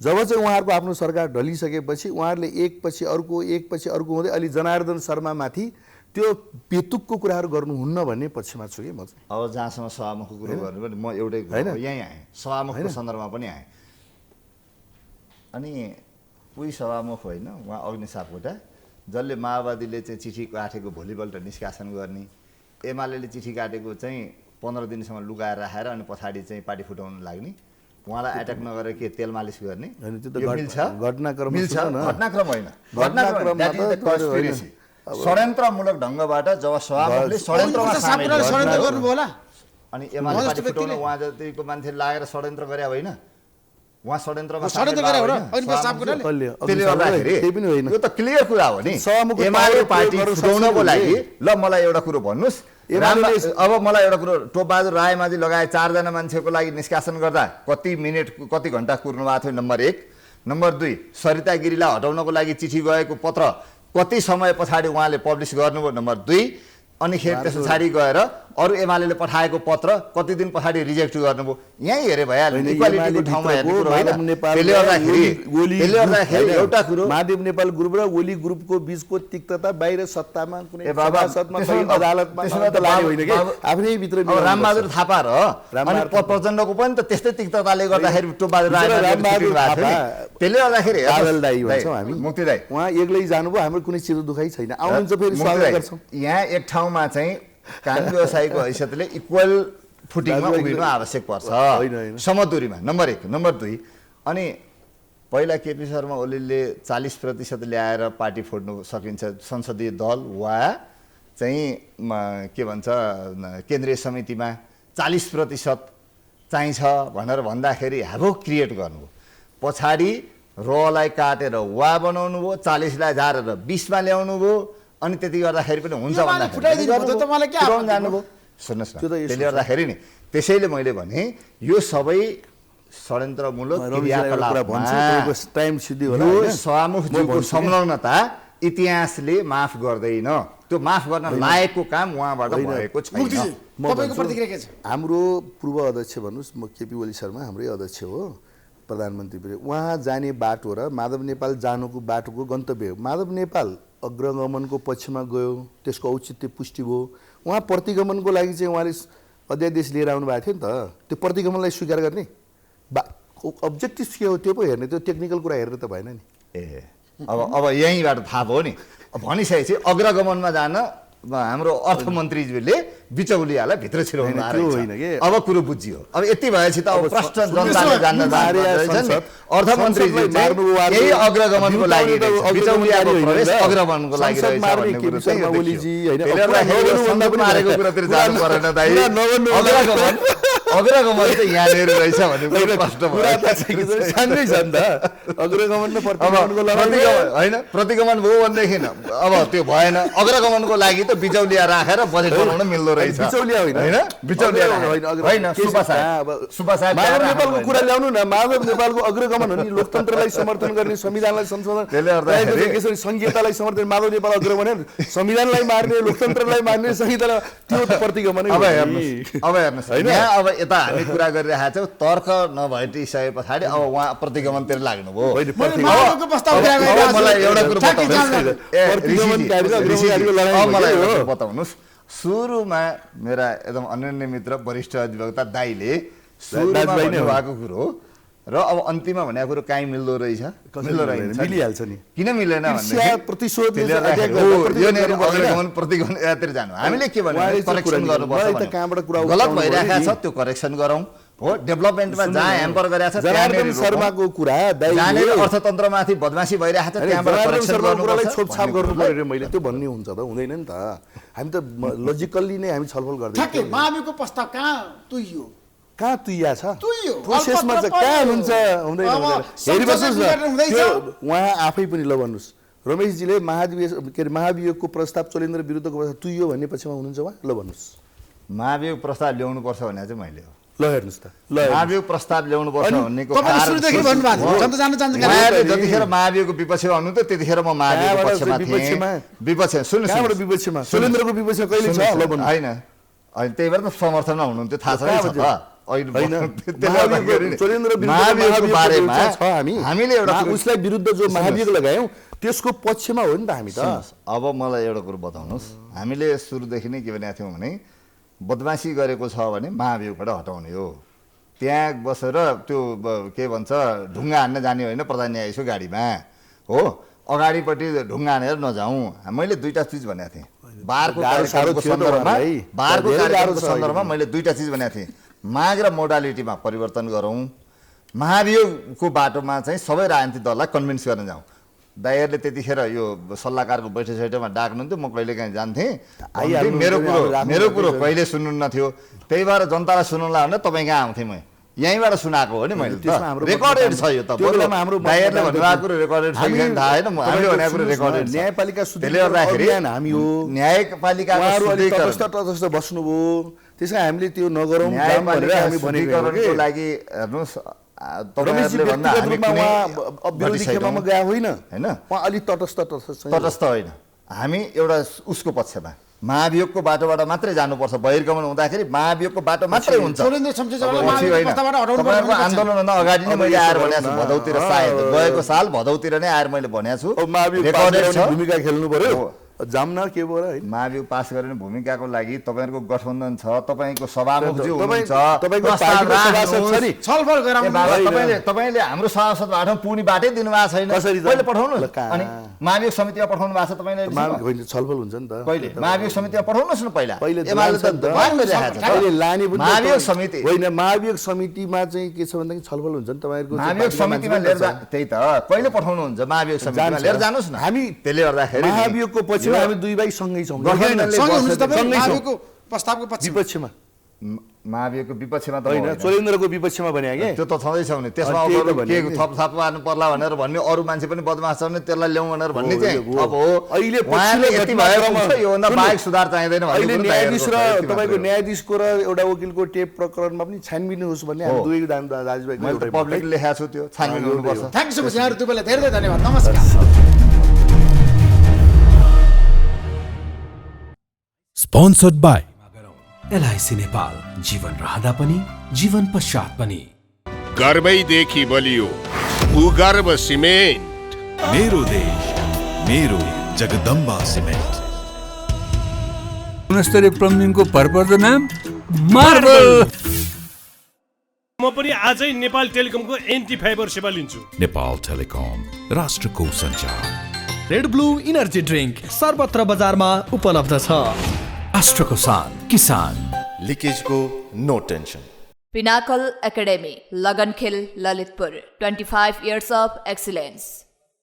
जब चाहिँ उहाँहरूको आफ्नो सरकार ढलिसकेपछि उहाँहरूले एकपछि अर्को हुँदै अलि जनार्दन शर्मामाथि त्यो पेतुकको कुराहरू गर्नुहुन्न भन्ने पक्षमा छु कि म चाहिँ अब जहाँसम्म सभामुखको कुरो गर्नु पनि म एउटै यहीँ आएँ सभामुखको सन्दर्भमा पनि आएँ अनि उही सभामुख होइन उहाँ अग्नि सापकोटा जसले माओवादीले चाहिँ चिठी काटेको भोलिपल्ट निष्कासन गर्ने एमाले चिठी काटेको चाहिँ 15 दिनसम्म लुकाएर राखेर अनि पछाडि चाहिँ पार्टी फुटाउन लाग्ने उहाँलाई अट्याक नगरेर के तेल मालिस गर्ने घटनाक्रम होइन षड्यन्त्रमूलक ढङ्गबाट जब सभामुखले षड्यन्त्रमा सामेल गर्नुभयो होला अनि एमाले पार्टी फुटाउन उहाँ जतिको मान्छे लागेर षड्यन्त्र गरे होइन उहाँ षड्यन्त्रमा यो त क्लियर कुरा हो नि एमाले पार्टी फुटाउनको लागि ल मलाई एउटा कुरो भन्नुहोस् अब मलाई एउटा कुरो टोपबहादुर रायमाझी लगायत 4 जना मान्छेको लागि निष्कासन गर्दा कति मिनेट कति घण्टा कुर्नु भएको थियो नम्बर 1 नम्बर 2 सरिता गिरीलाई हटाउनको लागि चिठी गएको पत्र कति समय पछाडि उहाँले पब्लिस गर्नुभयो नम्बर 2 अनि त्यस पछाडि गएर अरू एमालेले पठाएको पत्र कति दिन पछाडि रिजेक्ट गर्नुभयो यही हेरे भइहाल्यो इक्वालिटीको ठाउँमा हेर्ने कुरो होइन त्यसले गर्दाखेरि एउटा कुरो महादेव नेपाल ग्रुप र ओली ग्रुपको बीचको तिक्तता बाहिर सत्तामा कुनै सभासदमा अदालतमा त लाग्यो होइन के आफ्नै भित्र रामबहादुर थापा र अनि प्रचण्डको पनि त त्यस्तै तिक्तताले गर्दाखेरि टोपबहादुर रायमाझी त्यसले गर्दाखेरि बादल दाइ भन्छौँ हामी मुक्ति दाइ उहाँ एक्लै जानुभयो हाम्रो कुनै चिर दुखाइ छैन आउनुहुन्छ फेरि स्वागत गर्छौँ यहाँ एक ठाउँमा चाहिँ कानुन व्यवसायीको हैसियतले इक्वल फुटिङमा उभिनु आवश्यक पर्छ समदूरीमा नम्बर 1 नम्बर 2 अनि पहिला केपी शर्मा ओलीले 40% ल्याएर पार्टी फोड्नु सकिन्छ संसदीय दल वा चाहिँ के भन्छ केन्द्रीय समितिमा 40% चाहिन्छ भनेर भन्दाखेरि हाभो क्रिएट गर्नुभयो। पछाडि रलाई काटेर वा बनाउनु भयो, 40लाई झारेर 20मा ल्याउनु भयो, अनि त्यति गर्दाखेरि पनि हुन्छ भन्दाखेरि जानुभयो। सुन्नुहोस् न, त्यसले गर्दाखेरि नि त्यसैले मैले भने यो सबै षड्यन्त्रमूलक क्रियाकलापमा सभामुखज्यूको संलग्नता इतिहासले माफ गर्दैन। त्यो माफ गर्न लायकको काम उहाँबाट भएको छैन। हाम्रो पूर्व अध्यक्ष भन्नुहोस्, म केपी ओली शर्मा हाम्रै अध्यक्ष हो, प्रधानमन्त्री पनि उहाँ जाने बाटो र माधव नेपाल जानुको बाटोको गन्तव्य हो। माधव नेपाल अग्रगमनको पक्षमा गयो, त्यसको औचित्य पुष्टि भयो। उहाँ प्रतिगमनको लागि चाहिँ उहाँले अध्यादेश लिएर आउनु भएको थियो नि त। त्यो प्रतिगमनलाई स्वीकार गर्ने अब्जेक्टिभ के हो त्यो पो हेर्ने, त्यो टेक्निकल कुरा हेरेर त भएन नि। अब यहीँबाट थाहा भयो नि। भनिसकेपछि अग्रगमनमा जान हाम्रो अर्थमन्त्रीज्यूले बिचौलियालाई भित्र छिराउनु होइन। अब कुरो बुझियो। अब यति भएपछि त अब प्रश्न जनताले जान्न चाहन्छ। अर्थमन्त्रीज्यू यही अग्रगमनको लागि बिचौलियाको प्रवेश अग्रगमनको लागि रहेछ भन्ने कुरो चाहिँ मारेको कुरातिर जानु परेन दाइ। अग्रगमन चाहिँ यहाँनिर रहेछ भन्ने कुरो प्रश्न होइन। प्रतिगमन भयो भनेदेखि अब त्यो भएन। अग्रगमनको लागि त बिचौलिया राखेर बजेट बनाउन मिल्दो रहेछ। बिचौलिया होइन, बिचौलिया होइन। माधव नेपालको कुरा ल्याउनु न। माधव नेपालको अग्रगमन हो नि, लोकतन्त्रलाई समर्थन गर्ने, संविधानलाई संशोधन, संघीयतालाई समर्थन। माधव नेपाल अग्रगमन, संविधानलाई मार्ने, लोकतन्त्रलाई मार्ने, संहितालाई, त्यो प्रतिगमन। अब हेर्नुहोस् यहाँ अब यता हामी कुरा गरिरहेका छौँ, तर्क नभइसके पछाडि अब उहाँ प्रतिगमनतिर लाग्नुभयो। मलाई एउटा कुरो बताउनुहोस्, सुरुमा मेरा एकदम अनन्य मित्र वरिष्ठ अधिवक्ता दाइले भएको कुरो र अब अन्तिममा भनेको कुरो काहीँ मिल्दो रहेछ, मिलिहाल्छ नि। किन मिलेन प्रतिगमन यतातिर जानु। हामीले के भन्नु, करेक्सन गर्नुपर्छ, गलत भइरहेको छ त्यो करेक्सन गरौँ हो। डेभलपमेन्टमा जहाँ ह्याम्पर गरिरहेको छ जनार्दन शर्माको कुरा, जहाँनिर अर्थतन्त्रमाथि बदमासी भइरहेको छ त्यहाँबाट करेक्सन गर्नुपर्छ, छोपछाप गर्नु पर्यो। मैले त्यो भन्ने हुन्छ त, हुँदैन नि त। हामी त लजिकल्ली नै हामी छलफल गर्दैछौँ। महाभियोगको प्रस्ताव कहाँ तुइयो, कहाँ तुइया छ, प्रोसेसमा चाहिँ कहाँ हुन्छ, हुँदैन। हेरिबस्नुहोस् न, उहाँ आफै पनि ल भन्नुहोस्, रमेशजीले महाभियोगको प्रस्ताव चोलेन्द्र विरुद्धको प्रस्ताव तुइयो भन्ने पक्षमा हुनुहुन्छ उहाँ? ल भन्नुहोस्। महाभियोग प्रस्ताव ल्याउनुपर्छ भने चाहिँ मैले हो। ल हेर्नुहोस् त, महाभियोग प्रस्ताव ल्याउनुपर्छ भन्नेको जतिखेर महाभियोगको विपक्षमा हुनुहुन्थ्यो त्यतिखेर म महाभियोगको पक्षमा थिएँ। विपक्ष सुन्नुहोस्, विपक्षमा चोलेन्द्रको विपक्षमा कहिले छ? ल भन्नु। होइन होइन, त्यही भएर त समर्थनमा हुनुहुन्थ्यो, थाहा छ नि। हामीले एउटा उसलाई विरुद्ध जो महाभियोग लगायौँ त्यसको पक्षमा हो नि त हामी त। अब मलाई एउटा कुरो बताउनुहोस्, हामीले सुरुदेखि नै के भनेको थियौँ भने बदमासी गरेको छ भने महाभियोगबाट हटाउने हो। त्यहाँ बसेर त्यो के भन्छ ढुङ्गा हान्न जाने होइन प्रधान न्यायाधीशको गाडीमा हो, अगाडिपट्टि ढुङ्गा हानेर नजाउँ। मैले दुईवटा चिज भनेको थिएँ बारको सन्दर्भमा। मैले दुईवटा चिज भनेको थिएँ, माग र मोडालिटीमा परिवर्तन गरौँ, महाभियोगको बाटोमा चाहिँ सबै राजनीतिक दललाई कन्भिन्स गर्न जाउँ। दाइहरूले त्यतिखेर यो सल्लाहकारको बैठकमा डाक्नुहुन्थ्यो, म कहिलेकाहीँ जान्थेँ। मेरो कुरो कहिले सुन्नुहुन्न थियो, त्यही भएर जनतालाई सुन्नुलाई भने तपाईँ कहाँ आउँथेँ म, यहीँबाट सुनाएको हो नि मैले। रेकर्डेड छ यो त, दाइहरूले भन्नुभएको कुरो रेकर्डेड छ कि थाहा होइन, हामीले भनेको कुरो रेकर्डेड छ। न्यायपालिका त्यसले गर्दाखेरि हामी हो, न्यायपालिका बस्नुभयो, त्यसमा हामीले त्यो नगरौँ भनेको लागि हेर्नुहोस्। विरोधी खेमामा गए होइन, उहाँ अलिक तटस्थ होइन। हामी एउटा उसको पक्षमा महाभियोगको बाटोबाट मात्रै जानुपर्छ। बहिर्गमन हुँदाखेरि महाभियोगको बाटो मात्रै हुन्छ। तपाईँहरूको आन्दोलनभन्दा अगाडि नै मैले आएर भनेको छु, भदौतिर, सायद गएको साल भदौतिर नै आएर मैले भनेको छु। भूमिका खेल्नु पर्यो। जाम्न के भयो र होइन महाभियोग पास गर्ने भूमिकाको लागि तपाईँहरूको गठबन्धन छ, तपाईँको सभामुख जो तपाईँ- हुनुहुन्छ, तपाईँको प्रस्ताव पार्टीको सभासद छ नि? छलफल ए गराउनु बाबा, होइन। तपाईँले हाम्रो सभासदबाट पुनी बाटै दिनुभएको छैन। कसरी त? कहिले पठाउनु ल, कहाँ? अनि महाभियोग समितिमा पठाउनु भएको छ तपाईँले अहिलेसम्म? होइन छलफल हुन्छ नि त कहिले महाभियोग समितिमा पठाउनुहोस् न पहिला। पहिले एमाले त लान्छ नि त। बन्द गरिरहेको छ। अहिले लाने पनि त महाभियोग तपाईँ- समिति होइन महाभियोग समितिमा चाहिँ के छ भनेदेखि छलफल हुन्छ नि तपाईँहरूको चाहिँ महाभियोग पार्टीमा समितिमा मान्छे लिएर पनि त्यही त कहिले पठाउनुहुन्छ महाभियोग समितिमा जान्छ। लिएर जानुहोस् न। हामी त्यसले गर्दाखेरि नि महाभियोगको पछिमा यो हामी दुई भाइ सँगै छौँ गठबन्धनले सँगै हुनुहुन्छ तपाईँ सँगै छौँ। महाभियोगको प्रस्तावको पछि विपक्षमा महाभियोगको विपक्षमा त होइन होइन। चोरेन्द्रको विपक्षमा भने के त्यो त छँदैछ नि। त्यसमा त्यही त अरू भने के नि। थप थप पार्नु पर्ला भनेर भन्ने, अरू मान्छे पनि बदमास छ भने त्यसलाई ल्याउँ भनेर भन्ने हो, चाहिँ हो। अब हो। अहिले उहाँले पछिल्लो यति घटनाक्रममा- भएको छ, योभन्दा सुन्नु, बाहेक सुधार चाहिँदैन भन्ने अहिले कुरो न्यायाधीश र तयारी गर्छ, तपाईँको यति मात्रै हो। न्यायाधीशको र एउटा वकिलको टेप प्रकरणमा पनि छानबिन होस् भन्ने हामी हो। दुवै दाजुभाइको मैले त एउटै पब्लिकले लेखाएको छु त्यो छानबिन हो, हुनुपर्छ। थ्याङ्क यू सो मच यहाँहरू दुवैलाई धेरै धेरै धन्यवाद नमस्कार। Sponsored by एलआइसी नेपाल, जीवन रहँदा पनि जीवन पश्चात पनि। गर्वैदेखि बलियो भूगर्भ सिमेन्ट। मेरो देश मेरो जगदम्बा सिमेन्ट। गुणस्तरीय प्लम्बिङको भरपर्दो नाम मार्बल। म पनि आजै नेपाल टेलिकमको एन्टी फाइबर सेवा लिन्छु। नेपाल टेलिकम राष्ट्रको सञ्चार। रेड ब्लू इनर्जी ड्रिङ्क सर्वत्र बजारमा उपलब्ध छ। राष्ट्रको शान किसान। लिकेजको no tension. Pinnacle Academy, Lagankhel, Lalitpur, 25 years of excellence.